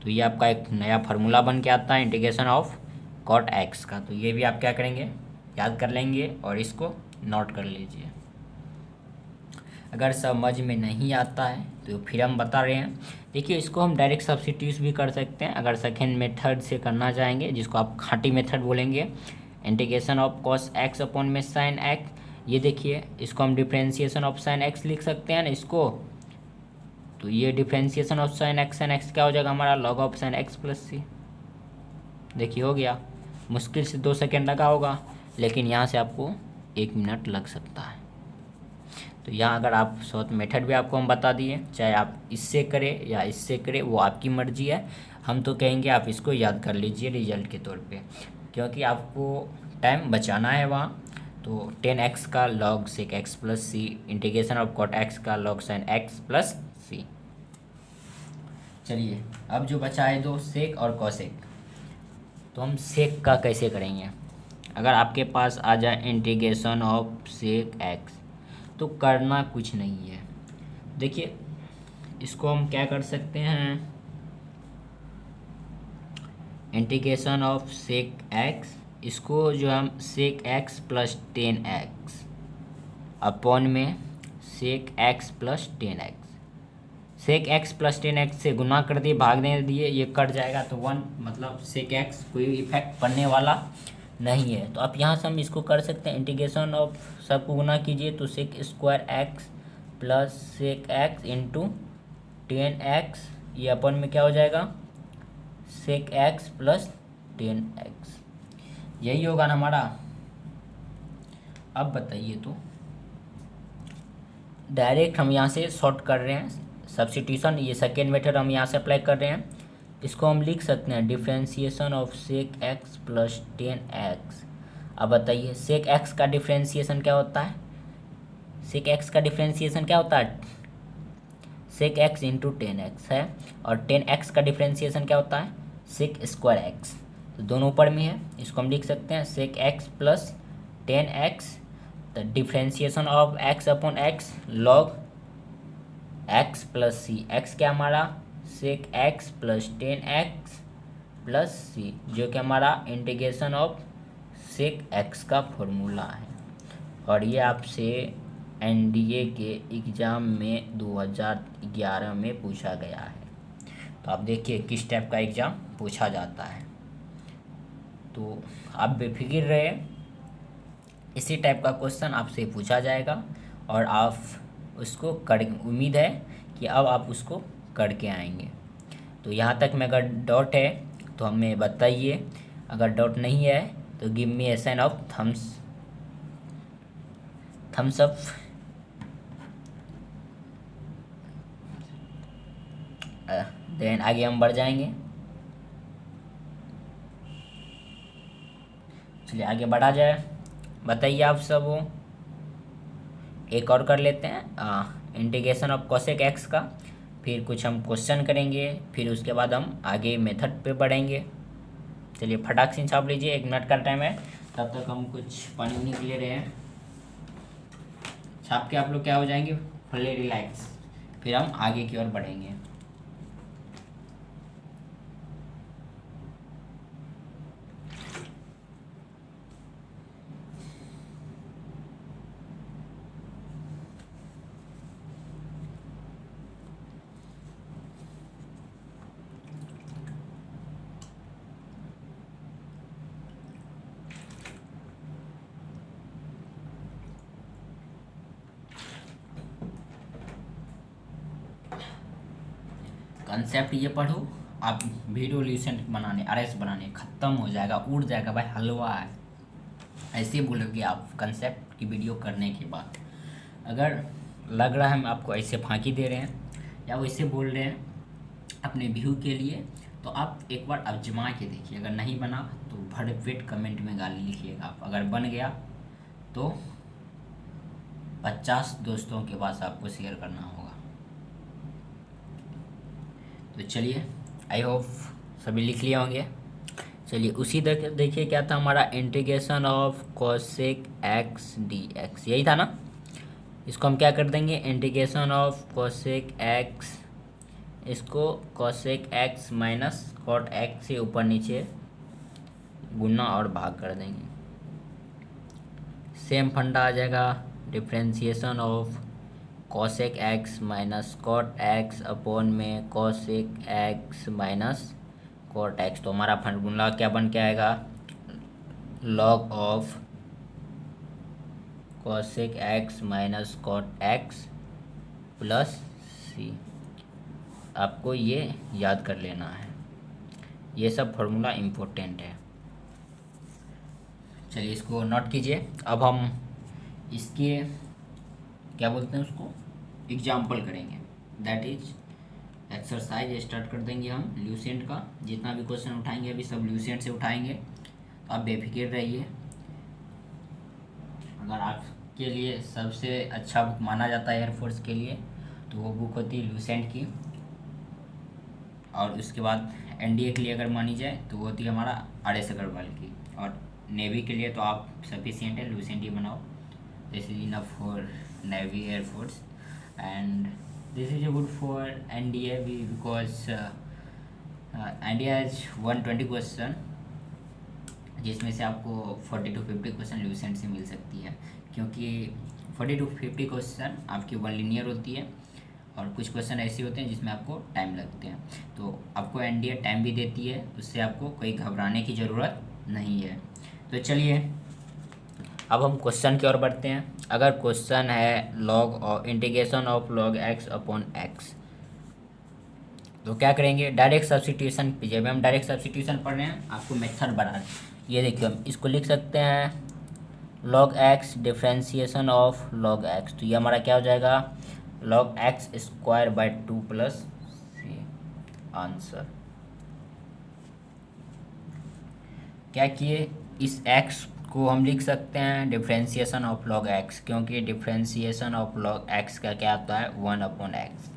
तो ये आपका एक नया फार्मूला बन के आता है इंटीग्रेशन ऑफ कॉट एक्स का। तो ये भी आप क्या करेंगे, याद कर लेंगे और इसको नोट कर लीजिए। अगर समझ में नहीं आता है तो फिर हम बता रहे हैं, देखिए इसको हम डायरेक्ट सब्स्टिट्यूट भी कर सकते हैं अगर सेकेंड मेथड से करना चाहेंगे, जिसको आप खाटी मेथड बोलेंगे। Integration of cos x upon में साइन एक्स, ये देखिए इसको हम डिफ्रेंशिएशन ऑफ साइन एक्स लिख सकते हैं ना, इसको तो ये डिफ्रेंसिएशन ऑफ साइन एक्स क्या हो जाएगा हमारा, log of sine x plus c. देखिए हो गया, मुश्किल से 2 सेकेंड लगा होगा, लेकिन यहाँ से आपको 1 मिनट लग सकता है। तो यहाँ अगर आप शॉर्ट मेथड भी आपको हम बता दिए, चाहे आप इससे करें या इससे करें वो आपकी मर्जी है। हम तो कहेंगे आप इसको याद कर लीजिए रिजल्ट के तौर पे, क्योंकि आपको टाइम बचाना है वहाँ। तो 10x का log sec x plus C, integration of cot x का log sin x plus C. चलिए अब जो बचा है दो सेक और कॉसेक, तो हम सेक का कैसे करेंगे। अगर आपके पास आ जाए इंटीग्रेशन ऑफ सेक एक्स, तो करना कुछ नहीं है। देखिए इसको हम क्या कर सकते हैं, इंटीग्रेशन ऑफ सेक एक्स, इसको जो हम सेक एक्स प्लस 10x अपॉन में sec x plus 10x, sec x plus 10x से गुना कर दिए, भाग दे दिए, ये कट जाएगा तो 1, मतलब सेक एक्स कोई इफेक्ट पड़ने वाला नहीं है। तो अब यहाँ से हम इसको कर सकते हैं, इंटीग्रेशन ऑफ सबको गुना कीजिए तो sec square x plus sec x into 10x, ये अपन में क्या हो जाएगा, सेक एक्स प्लस 10x, यही होगा ना हमारा। अब बताइए, तो डायरेक्ट हम यहाँ से शॉर्ट कर रहे हैं, सब्स्टिट्यूशन, ये सेकेंड मेथड हम यहाँ से अप्लाई कर रहे हैं। इसको हम लिख सकते हैं differentiation of sec x plus 10x। अब बताइए सेक एक्स का डिफ्रेंसिएशन क्या होता है, सेक एक्स का डिफ्रेंसिएशन क्या होता है, सेक एक्स इंटू 10x है, और 10x का डिफ्रेंसिएशन क्या होता है, सेक स्क्वायर एक्स। तो दोनों ऊपर में है, इसको हम लिख सकते हैं sec x plus 10x, the differentiation of x upon x log x plus C. X क्या हमारा, sec x plus 10x plus C, जो कि हमारा इंटीग्रेशन ऑफ सेक x का फॉर्मूला है। और ये आपसे एनडीए के एग्ज़ाम में 2011 में पूछा गया है। तो आप देखिए किस टाइप का एग्ज़ाम पूछा जाता है। तो आप बेफिक्र रहे, इसी टाइप का क्वेश्चन आपसे पूछा जाएगा और आप उसको कर, उम्मीद है कि अब आप उसको करके आएंगे। तो यहाँ तक में अगर डॉट है तो हमें बताइए, अगर डॉट नहीं है तो give me a sign of thumbs up. Then आगे हम बढ़ जाएंगे। चलिए आगे बढ़ा जाए, बताइए आप सब। वो एक और कर लेते हैं इंटीग्रेशन ऑफ कोसेक एक्स का, फिर कुछ हम क्वेश्चन करेंगे, फिर उसके बाद हम आगे मेथड पे बढ़ेंगे। चलिए फटाक से छाप लीजिए, 1 मिनट का टाइम है, तब तक हम कुछ पानी उनी ले रहे हैं। छाप के आप लोग क्या हो जाएंगे, फुल्ली रिलैक्स, फिर हम आगे की ओर बढ़ेंगे। कंसेप्ट ये पढ़ो, आप वीडियो ल्यूशन बनाने, आरएस बनाने ख़त्म हो जाएगा, उड़ जाएगा भाई, हलवा है। ऐसे बोलोगे आप कंसेप्ट की वीडियो करने के बाद। अगर लग रहा है हम आपको ऐसे फांकी दे रहे हैं या वैसे बोल रहे हैं अपने व्यू के लिए, तो आप एक बार आजमा के देखिए। अगर नहीं बना तो भड़पेट कमेंट में गाली लिखिएगा आप, अगर बन गया तो 50 दोस्तों के पास आपको शेयर करना होगा। तो चलिए, आई होप सभी लिख लिए होंगे। चलिए उसी तरह देखिए क्या था हमारा, integration of cosec x d x, यही था ना। इसको हम क्या कर देंगे, इंटीग्रेशन ऑफ कोसेक एक्स, इसको cosec x minus cot x से ऊपर नीचे गुना और भाग कर देंगे। सेम फंडा आ जाएगा, differentiation of cosec x minus cot x upon में cosec x minus cot x. तो हमारा फॉर्मूला क्या बन के आएगा, log of cosec x minus cot x plus c. आपको ये याद कर लेना है, ये सब फार्मूला इम्पोर्टेंट है। चलिए इसको नोट कीजिए। अब हम इसके क्या बोलते हैं उसको एग्जाम्पल करेंगे, दैट इज एक्सरसाइज स्टार्ट कर देंगे हम ल्यूसेंट का। जितना भी क्वेश्चन उठाएंगे अभी सब ल्यूसेंट से उठाएंगे, तो आप बेफिक्र रहिए। अगर आपके लिए सबसे अच्छा बुक माना जाता है एयरफोर्स के लिए तो वो बुक होती है ल्यूसेंट की, और उसके बाद एनडीए के लिए अगर मानी जाए तो वो होती है हमारा RS अग्रवाल की, और नेवी के लिए तो आप सफिशियंट है ल्यूसेंट ही बनाओ, this is enough for navy air force and this is good for NDA भी, बिकॉज एनडीए हैज 120 क्वेश्चन, जिसमें से आपको 40 to 50 क्वेश्चन ल्यूसेंट से मिल सकती है, क्योंकि 40 to 50 क्वेश्चन आपकी वन लीनियर होती है और कुछ क्वेश्चन ऐसे होते हैं जिसमें आपको टाइम लगते हैं। तो आपको एनडीए टाइम भी देती है, उससे आपको कोई घबराने की ज़रूरत नहीं है। तो चलिए अब हम क्वेश्चन की ओर बढ़ते हैं। अगर क्वेश्चन है लॉग और integration of log x upon x, तो क्या करेंगे, डायरेक्ट सब्स्टिट्यूशन। जब हम डायरेक्ट सब्स्टिट्यूशन पढ़ रहे हैं आपको मेथड बना रहे हैं, ये देखिए हम इसको लिख सकते हैं log x differentiation of log x, तो ये हमारा क्या हो जाएगा log x square by 2 plus C. Answer क्या किए, इस x को हम लिख सकते हैं डिफ्रेंशिएशन ऑफ log x, क्योंकि डिफ्रेंशिएशन ऑफ log x का क्या आता है 1/x।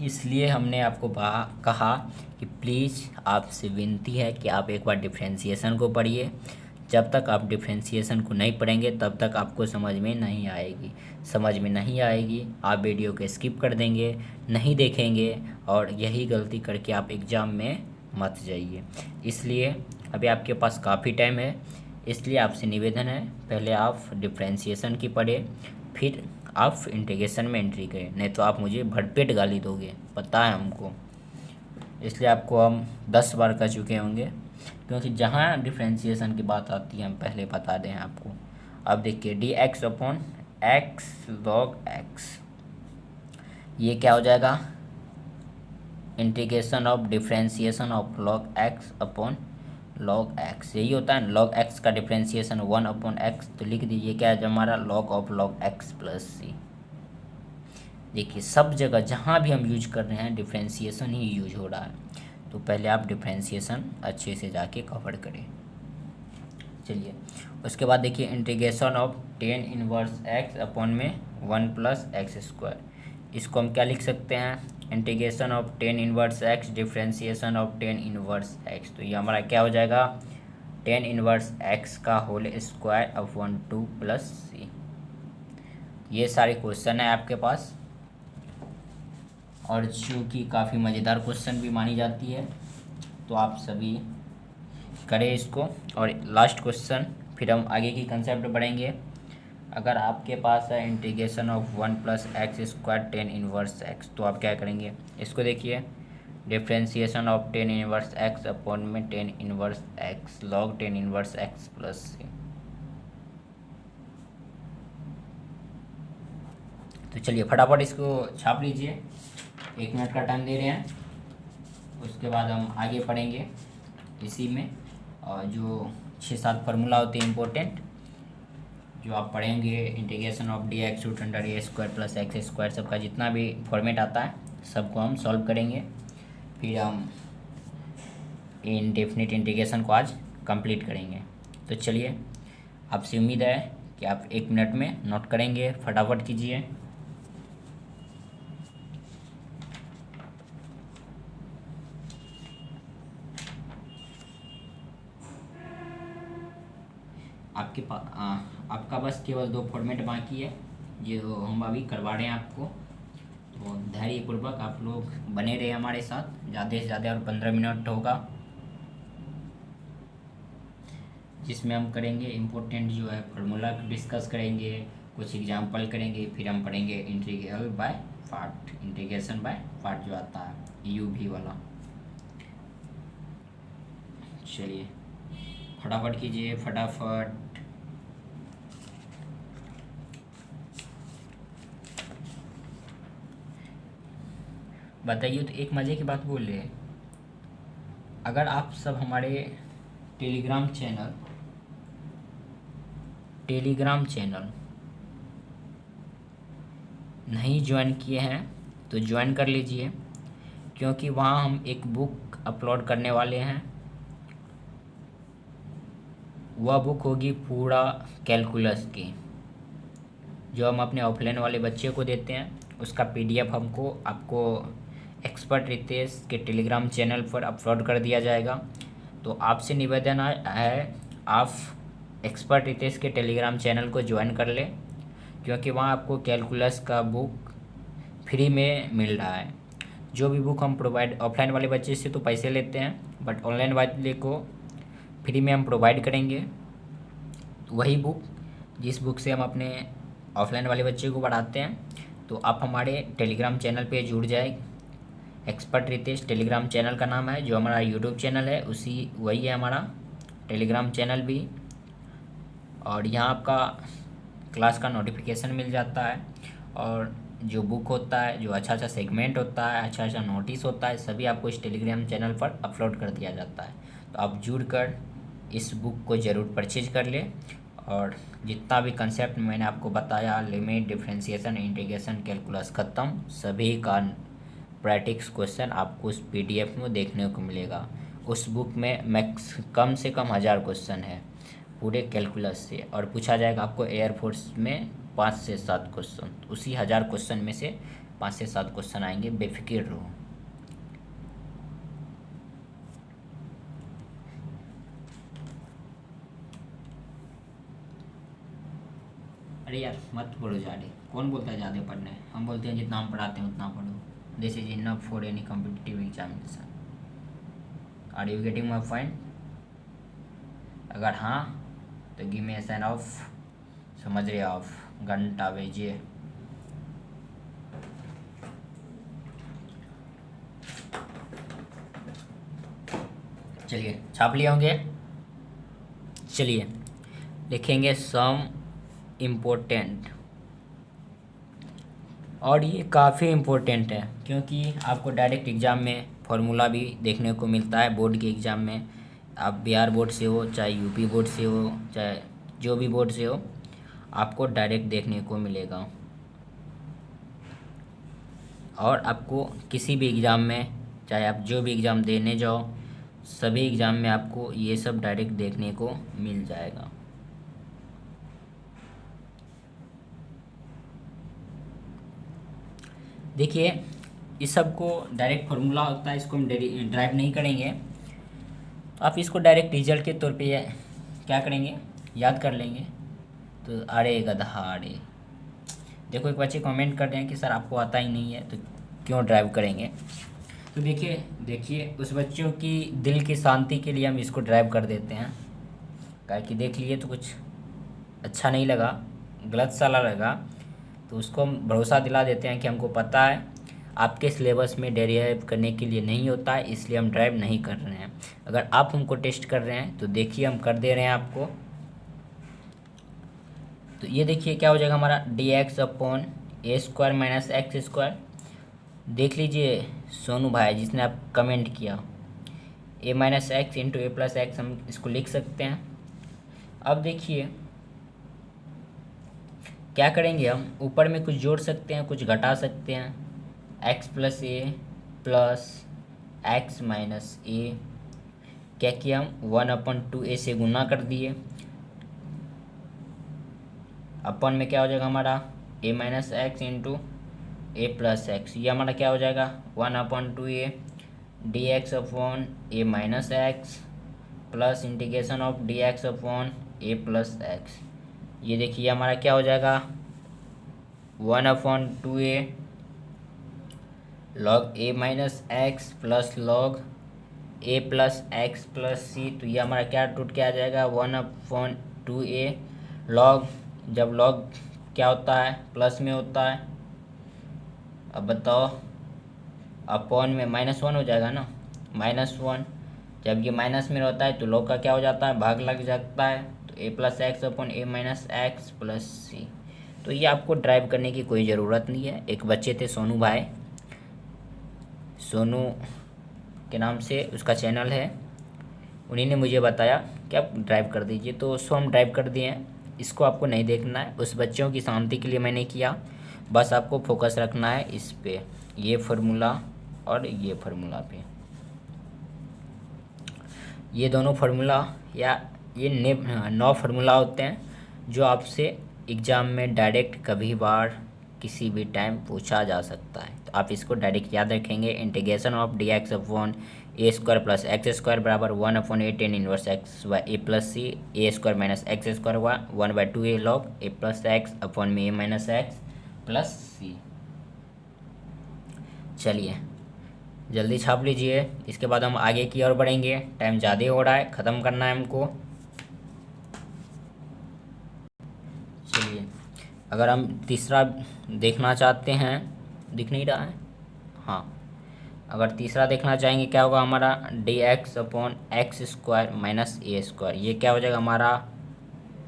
इसलिए हमने आपको कहा कि प्लीज़ आपसे विनती है कि आप एक बार डिफ्रेंशिएशन को पढ़िए। जब तक आप डिफ्रेंशिएशन को नहीं पढ़ेंगे तब तक आपको समझ में नहीं आएगी। समझ में नहीं आएगी आप वीडियो को स्किप कर देंगे, नहीं देखेंगे, और यही गलती करके आप एग्ज़ाम में मत जाइए। इसलिए अभी आपके पास काफ़ी टाइम है, इसलिए आपसे निवेदन है पहले आप डिफ्रेंशिएशन की पढ़े, फिर आप इंटीग्रेशन में एंट्री करें, नहीं तो आप मुझे भरपेट गाली दोगे, पता है हमको। इसलिए आपको हम 10 बार कह चुके होंगे, क्योंकि जहाँ डिफ्रेंशिएशन की बात आती है हम पहले बता दें आपको। अब देखिए dx upon x log x, ये क्या हो जाएगा integration of differentiation of log x upon log x, यही होता है log x का डिफ्रेंशिएशन 1/x, तो लिख दीजिए क्या है हमारा log of log x plus c. देखिए सब जगह जहाँ भी हम यूज कर रहे हैं डिफ्रेंशिएशन ही यूज हो रहा है, तो पहले आप डिफ्रेंशिएशन अच्छे से जाके कवर करें। चलिए उसके बाद देखिए integration of tan inverse x upon में 1 प्लस एक्स स्क्वायर, इसको हम क्या लिख सकते हैं integration of tan inverse x differentiation of tan inverse x, तो ये हमारा क्या हो जाएगा tan इनवर्स x का whole square upon 2 plus c. ये सारे क्वेश्चन है आपके पास, और जो कि काफ़ी मज़ेदार क्वेश्चन भी मानी जाती है, तो आप सभी करें इसको। और लास्ट क्वेश्चन फिर हम आगे की कंसेप्ट बढ़ेंगे। अगर आपके पास है integration of 1 plus x square tan inverse x, तो आप क्या करेंगे, इसको देखिए differentiation of tan inverse x upon में tan inverse x log tan inverse x plus सी। तो चलिए फटाफट इसको छाप लीजिए, 1 मिनट का टाइम दे रहे हैं, उसके बाद हम आगे पढ़ेंगे इसी में। और जो 6-7 फार्मूला होते हैं इम्पोर्टेंट, जो आप पढ़ेंगे integration of dx root under a square plus x square, सबका जितना भी फॉर्मेट आता है सबको हम सॉल्व करेंगे। फिर हम इनडेफिनिट इंटीग्रेशन को आज कंप्लीट करेंगे। तो चलिए आपसे उम्मीद है कि आप 1 मिनट में नोट करेंगे, फटाफट कीजिए। आपका बस केवल 2 फॉर्मेट बाकी है जो हम अभी करवा रहे हैं आपको, तो धैर्यपूर्वक आप लोग बने रहे हमारे साथ, ज़्यादा से ज़्यादा और 15 मिनट होगा, जिसमें हम करेंगे इम्पोर्टेंट जो है फार्मूला डिस्कस करेंगे, कुछ एग्जांपल करेंगे, फिर हम पढ़ेंगे integral by part, integration by part जो आता है UV वाला। चलिए फटाफट कीजिए, फटाफट। बताइए। तो एक मज़े की बात बोल रहे हैं, अगर आप सब हमारे टेलीग्राम चैनल नहीं ज्वाइन किए हैं तो ज्वाइन कर लीजिए, क्योंकि वहाँ हम एक बुक अपलोड करने वाले हैं। वह बुक होगी पूरा कैलकुलस की, जो हम अपने ऑफलाइन वाले बच्चे को देते हैं। उसका पीडीएफ हमको आपको एक्सपर्ट रितेश के टेलीग्राम चैनल पर अपलोड कर दिया जाएगा। तो आपसे निवेदन है, आप एक्सपर्ट रितेश के टेलीग्राम चैनल को ज्वाइन कर लें, क्योंकि वहाँ आपको कैलकुलस का बुक फ्री में मिल रहा है। जो भी बुक हम प्रोवाइड, ऑफलाइन वाले बच्चे से तो पैसे लेते हैं, बट ऑनलाइन वाले को फ्री में हम प्रोवाइड करेंगे। वही बुक जिस बुक से हम अपने ऑफलाइन वाले बच्चे को पढ़ाते हैं। तो आप हमारे टेलीग्राम चैनल पे जुड़ जाए। एक्सपर्ट रितेश टेलीग्राम चैनल का नाम है, जो हमारा यूट्यूब चैनल है उसी वही है हमारा टेलीग्राम चैनल भी। और यहाँ आपका क्लास का नोटिफिकेशन मिल जाता है, और जो बुक होता है, जो अच्छा अच्छा सेगमेंट होता है, अच्छा अच्छा नोटिस होता है, सभी आपको इस टेलीग्राम चैनल पर अपलोड कर दिया जाता है। तो आप जुड़कर इस बुक को ज़रूर परचेज कर लें। और जितना भी कंसेप्ट मैंने आपको बताया, लिमिट, डिफरेंशिएशन, इंटीग्रेशन, कैलकुलस ख़त्म, सभी का प्रैक्टिस क्वेश्चन आपको उस पीडीएफ में देखने को मिलेगा। उस बुक में मैक्स कम से कम 1000 क्वेश्चन है पूरे कैलकुलस से, और पूछा जाएगा आपको एयरफोर्स में 5 से 7 क्वेश्चन। उसी 1000 क्वेश्चन में से 5 से 7 क्वेश्चन आएंगे, बेफिक्र रहो। अरे यार मत पढ़ो ज़्यादा, कौन बोलता है ज़्यादा पढ़ना है? हम बोलते हैं जितना हम पढ़ाते हैं उतना पढ़ो। This is enough for any competitive examination. Are you getting my point? अगर हाँ तो give me a sign of, समझ रहे ऑफ, घंटा भेजिए। चलिए छाप लिए होंगे। चलिए लिखेंगे सम इम्पोर्टेंट, और ये काफ़ी इम्पोर्टेंट है, क्योंकि आपको डायरेक्ट एग्ज़ाम में फार्मूला भी देखने को मिलता है। बोर्ड के एग्ज़ाम में, आप बिहार बोर्ड से हो, चाहे यूपी बोर्ड से हो, चाहे जो भी बोर्ड से हो, आपको डायरेक्ट देखने को मिलेगा। और आपको किसी भी एग्ज़ाम में, चाहे आप जो भी एग्ज़ाम देने जाओ, सभी एग्ज़ाम में आपको ये सब डायरेक्ट देखने को मिल जाएगा। देखिए इस सब को डायरेक्ट फार्मूला होता है, इसको हम ड्राइव नहीं करेंगे। आप इसको डायरेक्ट रिजल्ट के तौर पे क्या करेंगे, याद कर लेंगे। तो अरे गधा अरे, देखो एक बच्चे कमेंट कर रहे हैं कि सर आपको आता ही नहीं है तो क्यों ड्राइव करेंगे। तो देखिए उस बच्चों की दिल की शांति के लिए हम इसको ड्राइव कर देते हैं। क्या कि देख लिए तो कुछ अच्छा नहीं लगा, गलत सा लगा, तो उसको हम भरोसा दिला देते हैं कि हमको पता है आपके सिलेबस में डेरिव करने के लिए नहीं होता है, इसलिए हम ड्राइव नहीं कर रहे हैं। अगर आप हमको टेस्ट कर रहे हैं तो देखिए हम कर दे रहे हैं आपको। तो ये देखिए क्या हो जाएगा हमारा dx/a² माइनस x²। देख लीजिए सोनू भाई जिसने आप कमेंट किया, a minus x into A plus x, हम इसको लिख सकते हैं। अब देखिए क्या करेंगे, हम ऊपर में कुछ जोड़ सकते हैं, कुछ घटा सकते हैं। x plus a plus x minus ए, क्या किया हम 1/2a से गुना कर दिए। अपन में क्या हो जाएगा हमारा a minus x into A plus x, ये हमारा क्या हो जाएगा 1/2a dx upon A minus x plus integration of dx upon A plus x. ये देखिए हमारा क्या हो जाएगा 1/2a लॉग ए माइनस एक्स प्लस लॉग ए प्लस एक्स प्लस सी। तो ये हमारा क्या टूट के आ जाएगा 1/2a लॉग, जब लॉग क्या होता है प्लस में होता है। अब बताओ अपॉन में -1 हो जाएगा ना, -1 जब ये माइनस में होता है तो लॉग का क्या हो जाता है, भाग लग जाता है। तो ए प्लस एक्स अपॉन ए माइनस एक्स प्लस सी। तो ये आपको ड्राइव करने की कोई ज़रूरत नहीं है। एक बच्चे थे सोनू भाई, सोनू के नाम से उसका चैनल है, उन्हीं ने मुझे बताया कि आप ड्राइव कर दीजिए, तो उसको हम ड्राइव कर दिए हैं। इसको आपको नहीं देखना है, उस बच्चों की शांति के लिए मैंने किया। बस आपको फोकस रखना है इस पे, ये फार्मूला और ये फार्मूला पे। ये दोनों फार्मूला या ये 9 फार्मूला होते हैं जो आपसे एग्ज़ाम में डायरेक्ट कभी बार किसी भी टाइम पूछा जा सकता है। तो आप इसको डायरेक्ट याद रखेंगे। Integration of d x upon a square plus x square बराबर 1/a tan inverse x by a plus C, a square minus x square 1/2a log a plus x upon में a minus x plus C. चलिए जल्दी छाप लीजिए, इसके बाद हम आगे की ओर बढ़ेंगे। टाइम ज़्यादा हो रहा है, ख़त्म करना है हमको। चलिए अगर हम तीसरा देखना चाहते हैं, दिख नहीं रहा है, हाँ, अगर तीसरा देखना चाहेंगे क्या होगा हमारा, d x upon x square minus a square. ये क्या हो जाएगा हमारा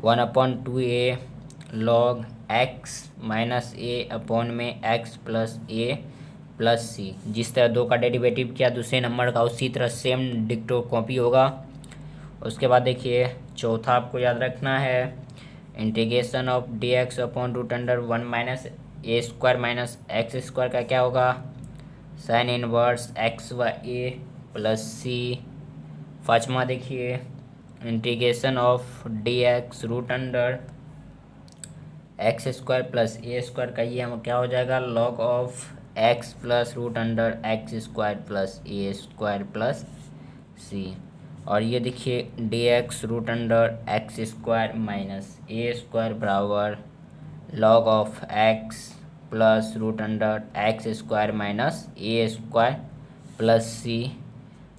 1/2a log x minus a upon में x plus a plus c. जिस तरह 2 का डेरिवेटिव किया दूसरे नंबर का, उसी तरह सेम डिक्टो कॉपी होगा। उसके बाद देखिए चौथा आपको याद रखना है, integration of d x upon root under 1 minus a square minus x square का क्या होगा, साइन इनवर्स एक्स व ए प्लस सी। पाँचवा देखिए integration of d x root under x square plus a square का ये हम क्या हो जाएगा, log of x plus root under x square plus a square plus c. और ये देखिए d x root under x square minus a square बराबर log of x plus root under x square minus a square plus c.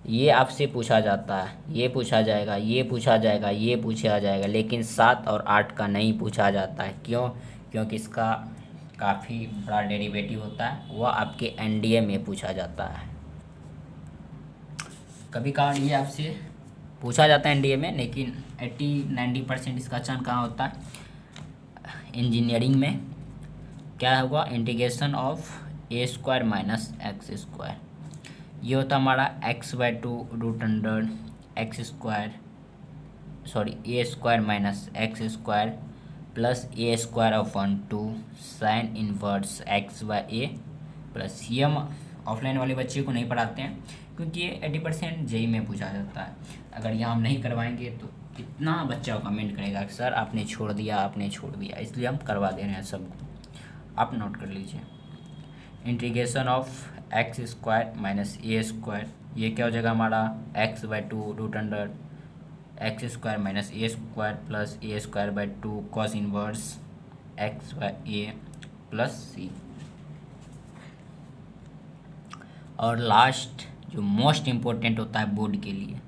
ये आपसे पूछा जाता है, ये पूछा जाएगा, ये पूछा जाएगा, ये पूछा जाएगा, लेकिन 7 और 8 का नहीं पूछा जाता है। क्यों? क्योंकि इसका काफ़ी बड़ा डेरिवेटिव होता है, वह आपके एनडीए में पूछा जाता है। कभी कभार ये आपसे पूछा जाता है एनडीए में, लेकिन 80-90% इसका चयन कहाँ होता है, इंजीनियरिंग में। क्या होगा, integration of a square minus x square. ये होता हमारा x/2 root under x square, sorry a square minus x square plus a square upon 2 sine inverse x by a plus. ये हम ऑफलाइन वाले बच्चे को नहीं पढ़ाते हैं क्योंकि ये 80% जेई में पूछा जाता है। अगर यहाँ हम नहीं करवाएंगे तो कितना बच्चा कमेंट करेगा कि सर आपने छोड़ दिया, आपने छोड़ दिया, इसलिए हम करवा दे रहे हैं सबको। आप नोट कर लीजिए, integration of x square minus a square, ये क्या हो जाएगा हमारा x/2 root under x square minus a square plus a square by 2 cos inverse x by a plus c. और लास्ट जो मोस्ट इम्पोर्टेंट होता है बोर्ड के लिए,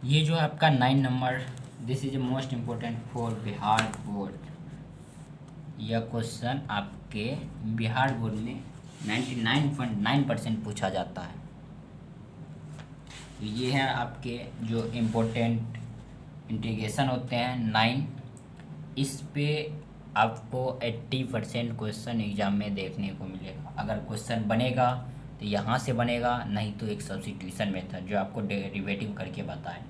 ये जो आपका 9 number, this is most important for Bihar board. यह क्वेश्चन आपके बिहार बोर्ड में 99.9% पूछा जाता है। तो ये है आपके जो इम्पोर्टेंट इंटीग्रेशन होते हैं 9। इस पे आपको 80% क्वेश्चन एग्जाम में देखने को मिलेगा। अगर क्वेश्चन बनेगा तो यहाँ से बनेगा, नहीं तो एक सब्स्टिट्यूशन मेथड जो आपको डेरिवेटिव करके बताए।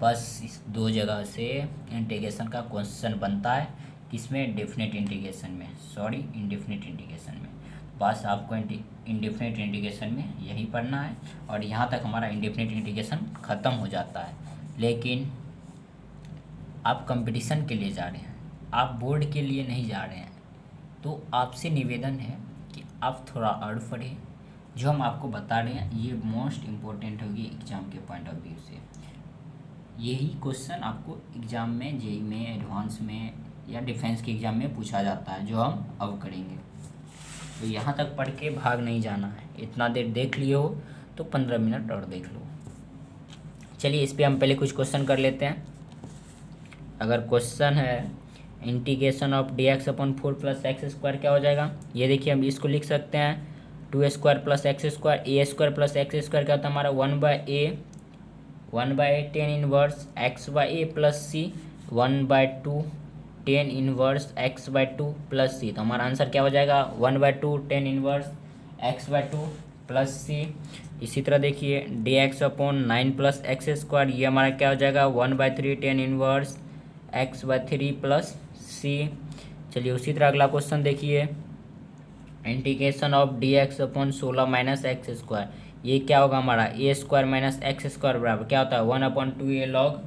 बस इस 2 जगह से इंटीग्रेशन का क्वेश्चन बनता है, किसमें, डेफिनेट इंटीग्रेशन में, सॉरी इंडेफिनिट इंटीग्रेशन में। बस आपको इंडेफिनिट इंटीग्रेशन में यही पढ़ना है और यहाँ तक हमारा इंडेफिनिट इंटीग्रेशन ख़त्म हो जाता है। लेकिन आप कंपटीशन के लिए जा रहे हैं, आप बोर्ड के लिए नहीं जा रहे हैं, तो आपसे निवेदन है कि आप थोड़ा और पढ़ें। जो हम आपको बता रहे हैं ये मोस्ट इम्पोर्टेंट होगी एग्ज़ाम के पॉइंट ऑफ व्यू से। यही क्वेश्चन आपको एग्ज़ाम में, जेई में, एडवांस में या डिफेंस के एग्ज़ाम में पूछा जाता है, जो हम अब करेंगे। तो यहाँ तक पढ़ के भाग नहीं जाना है। इतना देर देख लिए हो तो 15 मिनट और देख लो। चलिए इस पे हम पहले कुछ क्वेश्चन कर लेते हैं। अगर क्वेश्चन है integration of d x upon 4 plus x square क्या हो जाएगा, ये देखिए हम इसको लिख सकते हैं 2 square plus x square, a square plus x square क्या होता है हमारा 1/a 10 inverse x by a plus c 1/2 10 inverse x by 2 plus सी। तो हमारा आंसर क्या हो जाएगा 1/2 10 inverse x by 2 plus c. इसी तरह देखिए d x upon 9 plus x square, ये हमारा क्या हो जाएगा 1/3 10 inverse x by 3 plus C. चलिए उसी तरह अगला क्वेश्चन देखिए integration of d x upon 16 minus x square, ये क्या होगा हमारा ए स्क्वायर माइनस एक्स स्क्वायर बराबर क्या होता है 1/2 ए लॉग,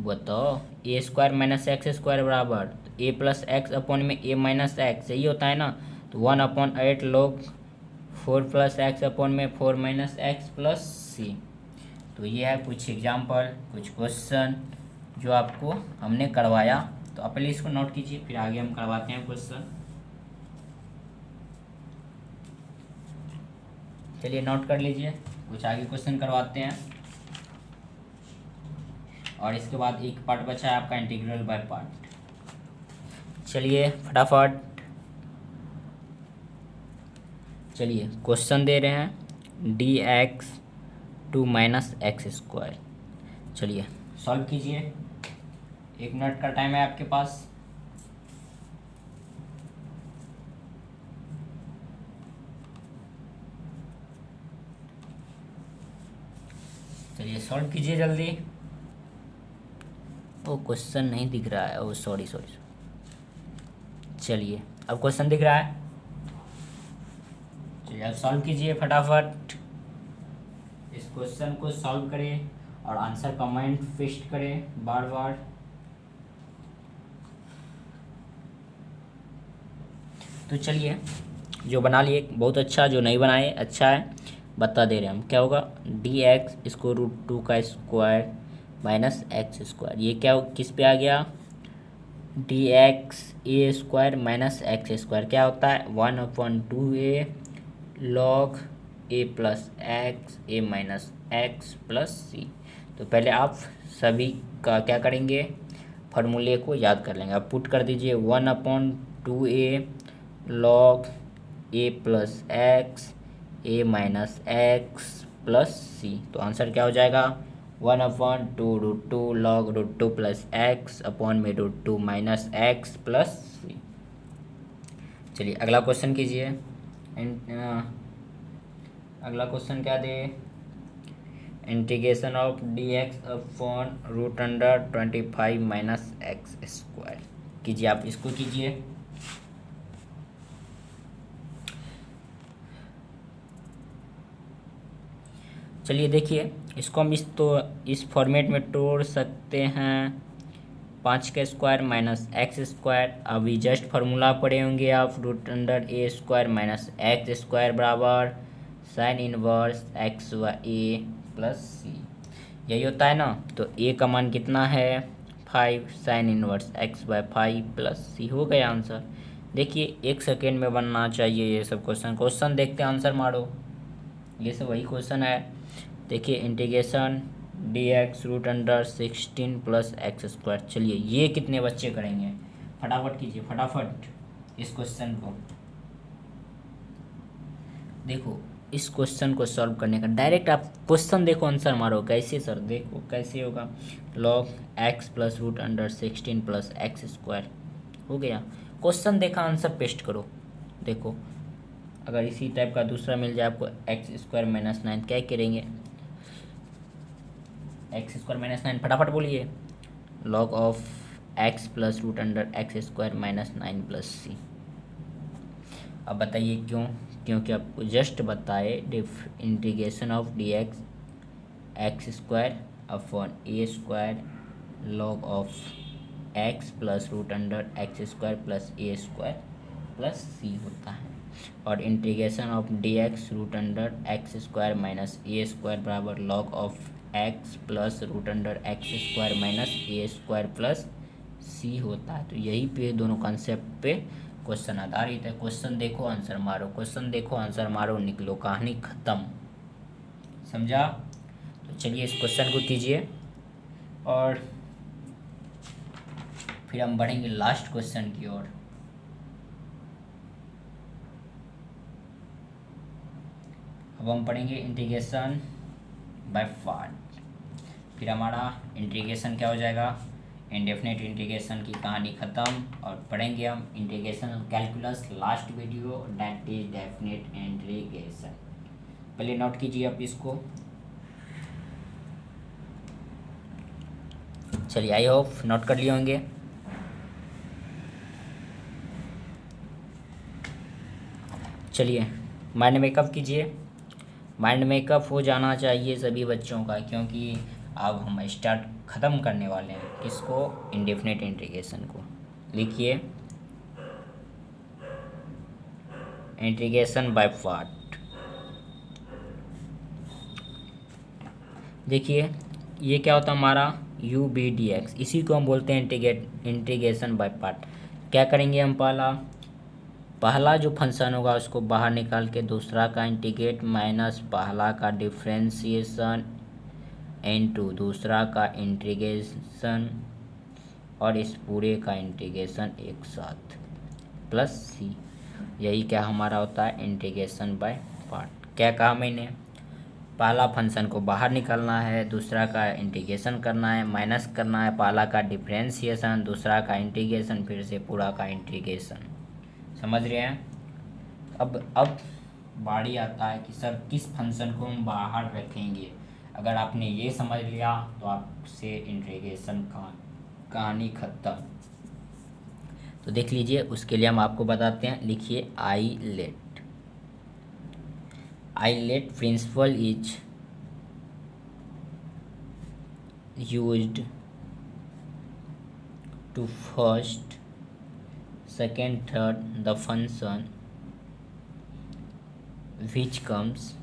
बताओ ए स्क्वायर माइनस एक्स स्क्वायर बराबर ए प्लस एक्स अपॉन में ए माइनस एक्स, यही होता है ना। तो 1/8 लॉग 4 प्लस एक्स अपॉन में 4 माइनस एक्स प्लस सी। तो ये है कुछ एग्जाम्पल, कुछ क्वेश्चन जो आपको हमने करवाया। तो आप पहले इसको नोट कीजिए, फिर आगे हम करवाते हैं क्वेश्चन। चलिए नोट कर लीजिए, कुछ आगे क्वेश्चन करवाते हैं और इसके बाद एक पार्ट बचा है आपका इंटीग्रल बाय पार्ट। चलिए फटाफट, चलिए क्वेश्चन दे रहे हैं D x 2 minus x square. चलिए सॉल्व कीजिए, 1 मिनट का टाइम है आपके पास। चलिए सॉल्व कीजिए जल्दी। वो क्वेश्चन नहीं दिख रहा है, ओ सॉरी। चलिए अब क्वेश्चन दिख रहा है, चलिए अब सॉल्व कीजिए फटाफट। इस क्वेश्चन को सॉल्व करें और आंसर कमेंट पेस्ट करें बार बार। तो चलिए जो बना लिए बहुत अच्छा, जो नहीं बनाए अच्छा है, बता दे रहे हैं हम क्या होगा डी एक्स इसको √2 का स्क्वायर माइनस एक्स स्क्वायर, ये क्या किस पे आ गया डी एक्स ए स्क्वायर माइनस एक्स स्क्वायर क्या होता है 1/2 लॉग ए प्लस एक्स ए माइनस एक्स प्लस सी। तो पहले आप सभी का क्या करेंगे फार्मूले को याद कर लेंगे। आप पुट कर दीजिए 1/2 लॉग ए प्लस एक्स ए माइनस एक्स प्लस सी। तो आंसर क्या हो जाएगा 1/2 लॉग √2 प्लस एक्स अपॉन में √2 माइनस एक्स प्लस सी। चलिए अगला क्वेश्चन कीजिए। अगला क्वेश्चन क्या दे integration of d x upon √25 minus x square कीजिए, आप इसको कीजिए। चलिए देखिए इसको हम इस फॉर्मेट में तोड़ सकते हैं 5 का स्क्वायर माइनस एक्स स्क्वायर। अभी जस्ट फार्मूला पढ़े होंगे आप √a² माइनस एक्स स्क्वायर बराबर साइन इनवर्स एक्स व ए प्लस सी, यही होता है ना। तो ए का मान कितना है 5 sine inverse x by 5 plus c, हो गया आंसर। देखिए 1 सेकेंड में बनना चाहिए ये सब क्वेश्चन देखते हैं आंसर मारो, ये सब वही क्वेश्चन है। देखिए integration D x √16 plus x square, चलिए ये कितने बच्चे करेंगे फटाफट कीजिए फटाफट इस क्वेश्चन को। देखो इस क्वेश्चन को सॉल्व करने का डायरेक्ट आप क्वेश्चन देखो आंसर मारो, कैसे सर देखो कैसे होगा log x plus √16 plus x square, हो गया क्वेश्चन देखा आंसर पेस्ट करो। देखो अगर इसी टाइप का दूसरा मिल जाए आपको x² माइनस 9 क्या करेंगे x² माइनस 9 फटाफट बोलिए log of x plus √x² minus 9 plus c. अब बताइए क्यों, क्योंकि आपको जस्ट बताए integration of d x² upon a² log of x plus √x² plus a² plus c होता है, और integration of d x √x² minus a² बराबर log of x plus √x² minus a² plus c होता है। तो यही पे दोनों कॉन्सेप्ट पे क्वेश्चन आधारित है। क्वेश्चन देखो आंसर मारो, क्वेश्चन देखो आंसर मारो, निकलो कहानी खत्म, समझा। तो चलिए इस क्वेश्चन को कीजिए और फिर हम बढ़ेंगे लास्ट क्वेश्चन की ओर। अब हम पढ़ेंगे इंटीग्रेशन बाय पार्ट। फिर हमारा इंटीग्रेशन क्या हो जाएगा, इंडेफिनेट इंटीग्रेशन की कहानी ख़त्म। और पढ़ेंगे हम integration calculus last video, that is definite integration. पहले नोट कीजिए आप इसको। चलिए, आई होप नोट कर लिए होंगे। चलिए माइंड मेकअप कीजिए। माइंड मेकअप हो जाना चाहिए सभी बच्चों का, क्योंकि अब हम स्टार्ट ख़त्म करने वाले हैं किसको, इंडेफिनेट इंटीग्रेशन को। लिखिए इंटीग्रेशन बाय पार्ट। देखिए ये क्या होता है हमारा यू बी डी एक्स, इसी को हम बोलते हैं इंटीग्रेशन बाय पार्ट। क्या करेंगे हम, पहला जो फंक्शन होगा उसको बाहर निकाल के दूसरा का इंटीग्रेट माइनस पहला का डिफ्रेंशिएशन इनटू दूसरा का इंटीग्रेशन और इस पूरे का इंटीग्रेशन एक साथ प्लस सी। यही क्या हमारा होता है इंटीग्रेशन बाय पार्ट। क्या कहा मैंने, पहला फंक्शन को बाहर निकालना है, दूसरा का इंटीग्रेशन करना है, माइनस करना है, पहला का डिफ्रेंशिएशन, दूसरा का इंटीग्रेशन, फिर से पूरा का इंटीग्रेशन। समझ रहे हैं। अब बारी आता है कि सर किस फंक्शन को हम बाहर रखेंगे। अगर आपने ये समझ लिया तो आपसे इंटीग्रेशन का कहानी खत्म। तो देख लीजिए, उसके लिए हम आपको बताते हैं। लिखिए ILATE principle is used to first second third the function which comes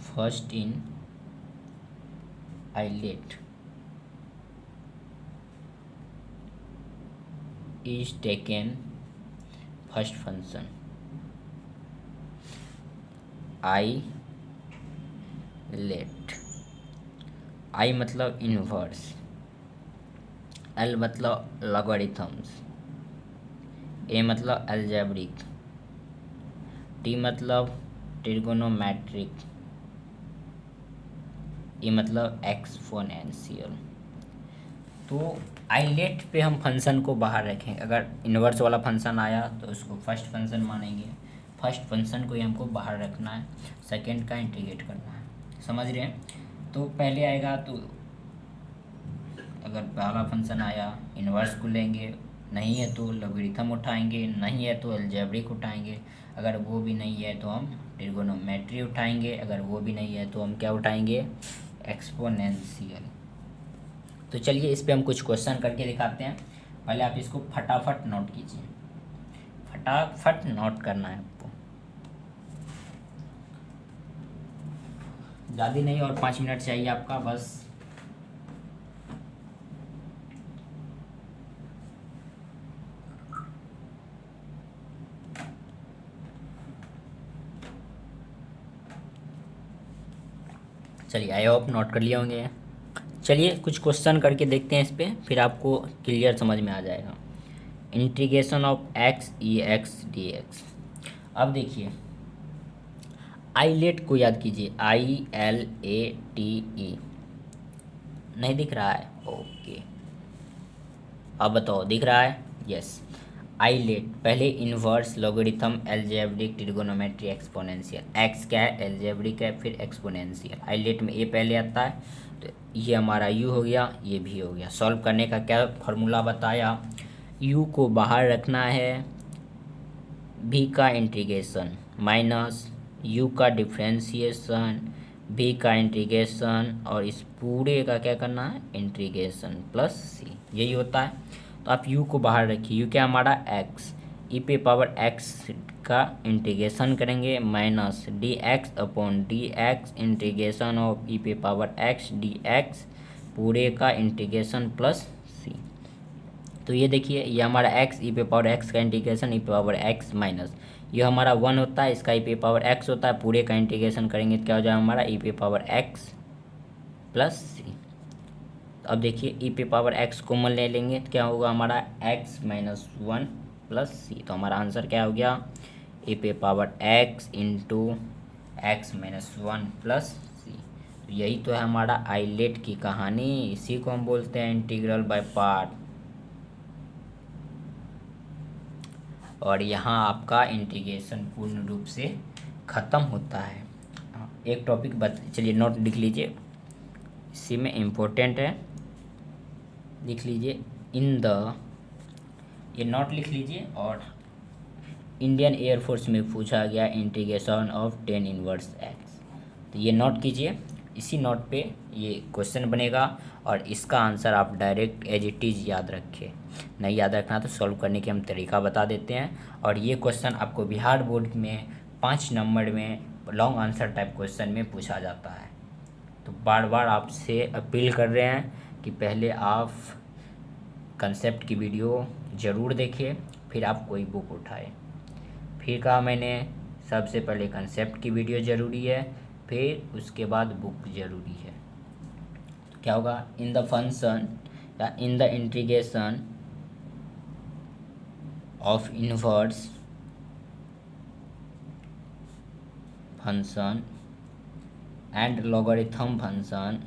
first in islet is taken first function। islet, I मतलब इनवर्स, एल मतलब लॉगरिथम्स, ए मतलब अलजेब्रिक, टी मतलब ट्रिगोनोमेट्रिक, ए मतलब एक्सपोनेंशियल। तो आइलेट पे हम फंक्शन को बाहर रखें। अगर इन्वर्स वाला फंक्शन आया तो उसको फर्स्ट फंक्शन मानेंगे। फर्स्ट फंक्शन को ही हमको बाहर रखना है, सेकंड का इंटीग्रेट करना है। समझ रहे हैं। तो पहले आएगा, तो अगर पहला फंक्शन आया इन्वर्स को लेंगे, नहीं है तो लॉगरिथम उठाएंगे, नहीं है तो अलजेब्रिक उठाएंगे, अगर वो भी नहीं है तो हम ट्रिगोनोमेट्री उठाएंगे, अगर वो भी नहीं है तो हम क्या उठाएंगे, एक्सपोनेंशियल। तो चलिए इस पे हम कुछ क्वेश्चन करके दिखाते हैं। पहले आप इसको फटाफट नोट कीजिए, फटाफट नोट करना है आपको, ज़्यादा नहीं और 5 मिनट चाहिए आपका बस। चलिए आई होप नोट कर लिए होंगे। चलिए कुछ क्वेश्चन करके देखते हैं इस पे, फिर आपको क्लियर समझ में आ जाएगा। Integration of x E x d x. अब देखिए आईलेट को याद कीजिए, ILATE। नहीं दिख रहा है, ओके। अब बताओ दिख रहा है, यस। आईलेट पहले inverse, logarithm, algebraic, trigonometry, exponential. X क्या है, अलजेब्रिक है, फिर एक्सपोनेंशियल। आईलेट में ए पहले आता है, तो ये हमारा यू हो गया, ये भी हो गया। सॉल्व करने का क्या फॉर्मूला बताया, यू को बाहर रखना है, भी का इंटीग्रेशन माइनस यू का डिफ्रेंशिएशन, भी का इंटीग्रेशन और इस पूरे का क्या करना है, इंटीग्रेशन प्लस सी। यही होता है। तो आप यू को बाहर रखिए, यू क्या हमारा एक्स, ई पे पावर एक्स का इंटीग्रेशन करेंगे minus d x upon d x integration of e पे पावर एक्स डी एक्स पूरे का इंटीग्रेशन प्लस सी। तो ये देखिए, ये हमारा एक्स ई पे पावर एक्स का इंटीग्रेशन ई पे पावर एक्स माइनस ये हमारा 1 होता है, इसका ई पे पावर एक्स होता है, पूरे का इंटीग्रेशन करेंगे तो क्या हो जाएगा हमारा ई पे पावर एक्स प्लस सी। अब देखिए ई पे पावर एक्स कॉमन ले लेंगे तो क्या होगा हमारा एक्स माइनस वन प्लस सी। तो हमारा आंसर क्या हो गया ए पे power x into x minus one plus सी। तो यही तो है हमारा आइलेट की कहानी, इसी को हम बोलते हैं इंटीग्रल बाय पार्ट। और यहाँ आपका इंटीग्रेशन पूर्ण रूप से ख़त्म होता है। एक टॉपिक चलिए नोट लिख लीजिए, इसी में इम्पोर्टेंट है, लिख लीजिए इन द, ये नोट लिख लीजिए। और इंडियन एयरफोर्स में पूछा गया integration of ten inverse x, तो ये नोट कीजिए। इसी नोट पे ये क्वेश्चन बनेगा और इसका आंसर आप डायरेक्ट एज इट इज़ याद रखें। नहीं याद रखना तो सॉल्व करने के हम तरीका बता देते हैं। और ये क्वेश्चन आपको बिहार बोर्ड में 5 नंबर में लॉन्ग आंसर टाइप क्वेश्चन में पूछा जाता है। तो बार बार आपसे अपील कर रहे हैं कि पहले आप कंसेप्ट की वीडियो ज़रूर देखें, फिर आप कोई बुक उठाएं। फिर कहा मैंने सबसे पहले कंसेप्ट की वीडियो ज़रूरी है, फिर उसके बाद बुक ज़रूरी है। तो क्या होगा इन द फंक्शन या in the integration of inverse function and logarithm function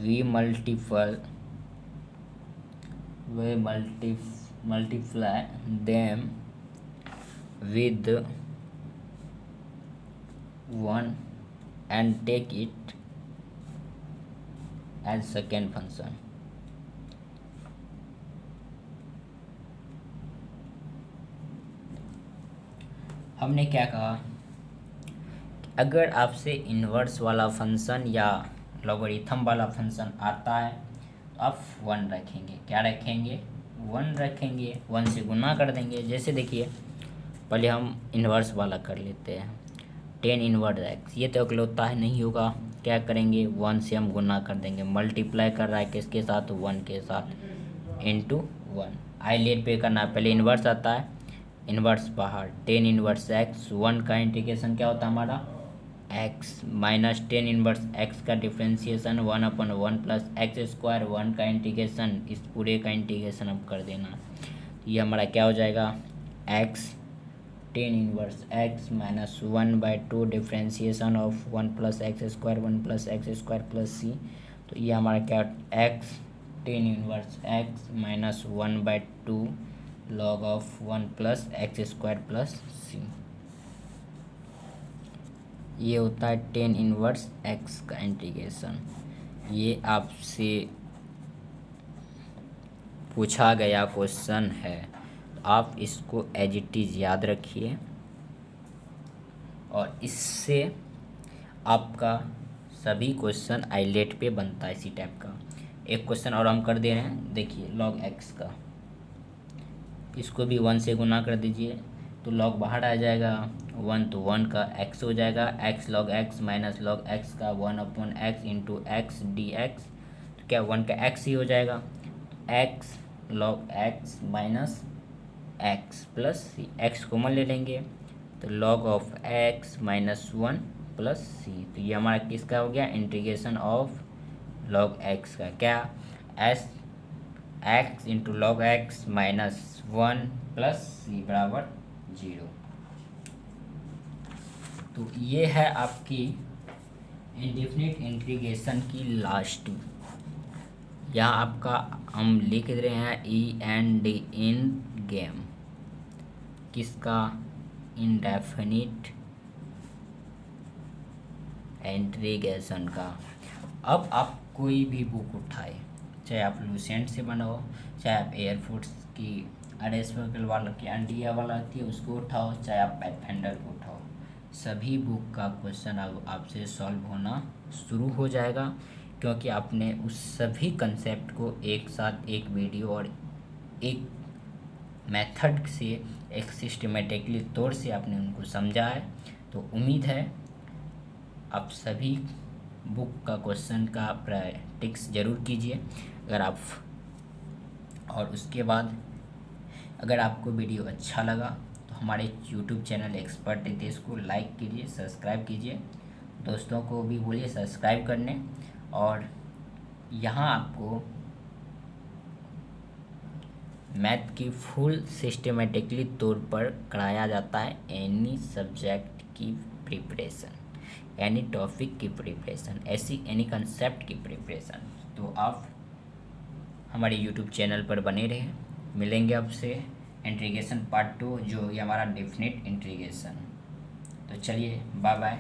we multiply them with 1 and take it as second function। हमने क्या कहा, अगर आपसे इन्वर्स वाला फंक्शन या लॉगरिथम वाला फंक्शन आता है तो आप 1 रखेंगे। क्या रखेंगे 1 रखेंगे, 1 से गुना कर देंगे। जैसे देखिए पहले हम इन्वर्स वाला कर लेते हैं, 10 इनवर्स एक्स, ये तो अगलौता है नहीं होगा, क्या करेंगे 1 से हम गुना कर देंगे। मल्टीप्लाई कर रहा है किसके साथ 1 के साथ इंटू 1। आइलेट पे करना पहले इन्वर्स आता है, इन्वर्स बाहर 10 इनवर्स एक्स, 1 का इंटीग्रेशन क्या होता है हमारा एक्स माइनस 10 इनवर्स एक्स का डिफ्रेंसिएशन 1/1 प्लस एक्स स्क्वायर, 1 का इंटीग्रेशन, इस पूरे का इंटीग्रेशन अब कर देना। ये हमारा क्या हो जाएगा x 10 inverse x minus 1/2 differentiation of 1 plus x square 1 plus x square plus सी। तो ये हमारा क्या x 10 inverse x minus 1/2 log of 1 plus x square plus c. ये होता है 10 इनवर्स एक्स का इंटीग्रेशन। ये आपसे पूछा गया क्वेश्चन है, तो आप इसको एज इट इज़ याद रखिए और इससे आपका सभी क्वेश्चन आइलेट पे बनता है इसी टाइप का। एक क्वेश्चन और हम कर दे रहे हैं, देखिए लॉग एक्स का, इसको भी 1 से गुना कर दीजिए तो लॉग बाहर आ जाएगा 1, तो 1 का x हो जाएगा, x log x minus log x का 1/x into x d x, तो क्या 1 का x ही हो जाएगा, x log x minus x plus c. x common ले लेंगे तो log of x minus 1 plus सी। तो ये हमारा किसका हो गया इंटीग्रेशन ऑफ लॉग x का, क्या s x into log x minus 1 plus c बराबर 0। तो ये है आपकी इंडेफिनिट इंटीग्रेशन की लास्ट। यहाँ आपका हम लिख रहे हैं E N D in game, किसका इंडेफिनिट इंटीग्रेशन का। अब आप कोई भी बुक उठाए, चाहे आप लूसेंट से बनाओ, चाहे आप एयरफोर्स की अरेस्पकल वाला की अंडिया वाला आती है उसको उठाओ, चाहे आप पैथफाइंडर को उठाओ, सभी बुक का क्वेश्चन अब आपसे सॉल्व होना शुरू हो जाएगा, क्योंकि आपने उस सभी कंसेप्ट को एक साथ एक वीडियो और एक मेथड से एक सिस्टमेटिकली तौर से आपने उनको समझा है। तो उम्मीद है आप सभी बुक का क्वेश्चन का प्रैक्टिस ज़रूर कीजिए। अगर आप और उसके बाद अगर आपको वीडियो अच्छा लगा तो हमारे यूट्यूब चैनल एक्सपर्ट रितेश को लाइक कीजिए, सब्सक्राइब कीजिए, दोस्तों को भी बोलिए सब्सक्राइब करने। और यहाँ आपको मैथ की फुल सिस्टमेटिकली तौर पर कराया जाता है। एनी सब्जेक्ट की प्रिपरेशन, एनी टॉपिक की प्रिपरेशन, ऐसी एनी कंसेप्ट की प्रिपरेशन। तो आप हमारे यूट्यूब चैनल पर बने रहें। मिलेंगे आपसे इंट्रीगेशन पार्ट 2, जो ये हमारा डेफिनेट इंट्रीगेशन। तो चलिए, बाय बाय।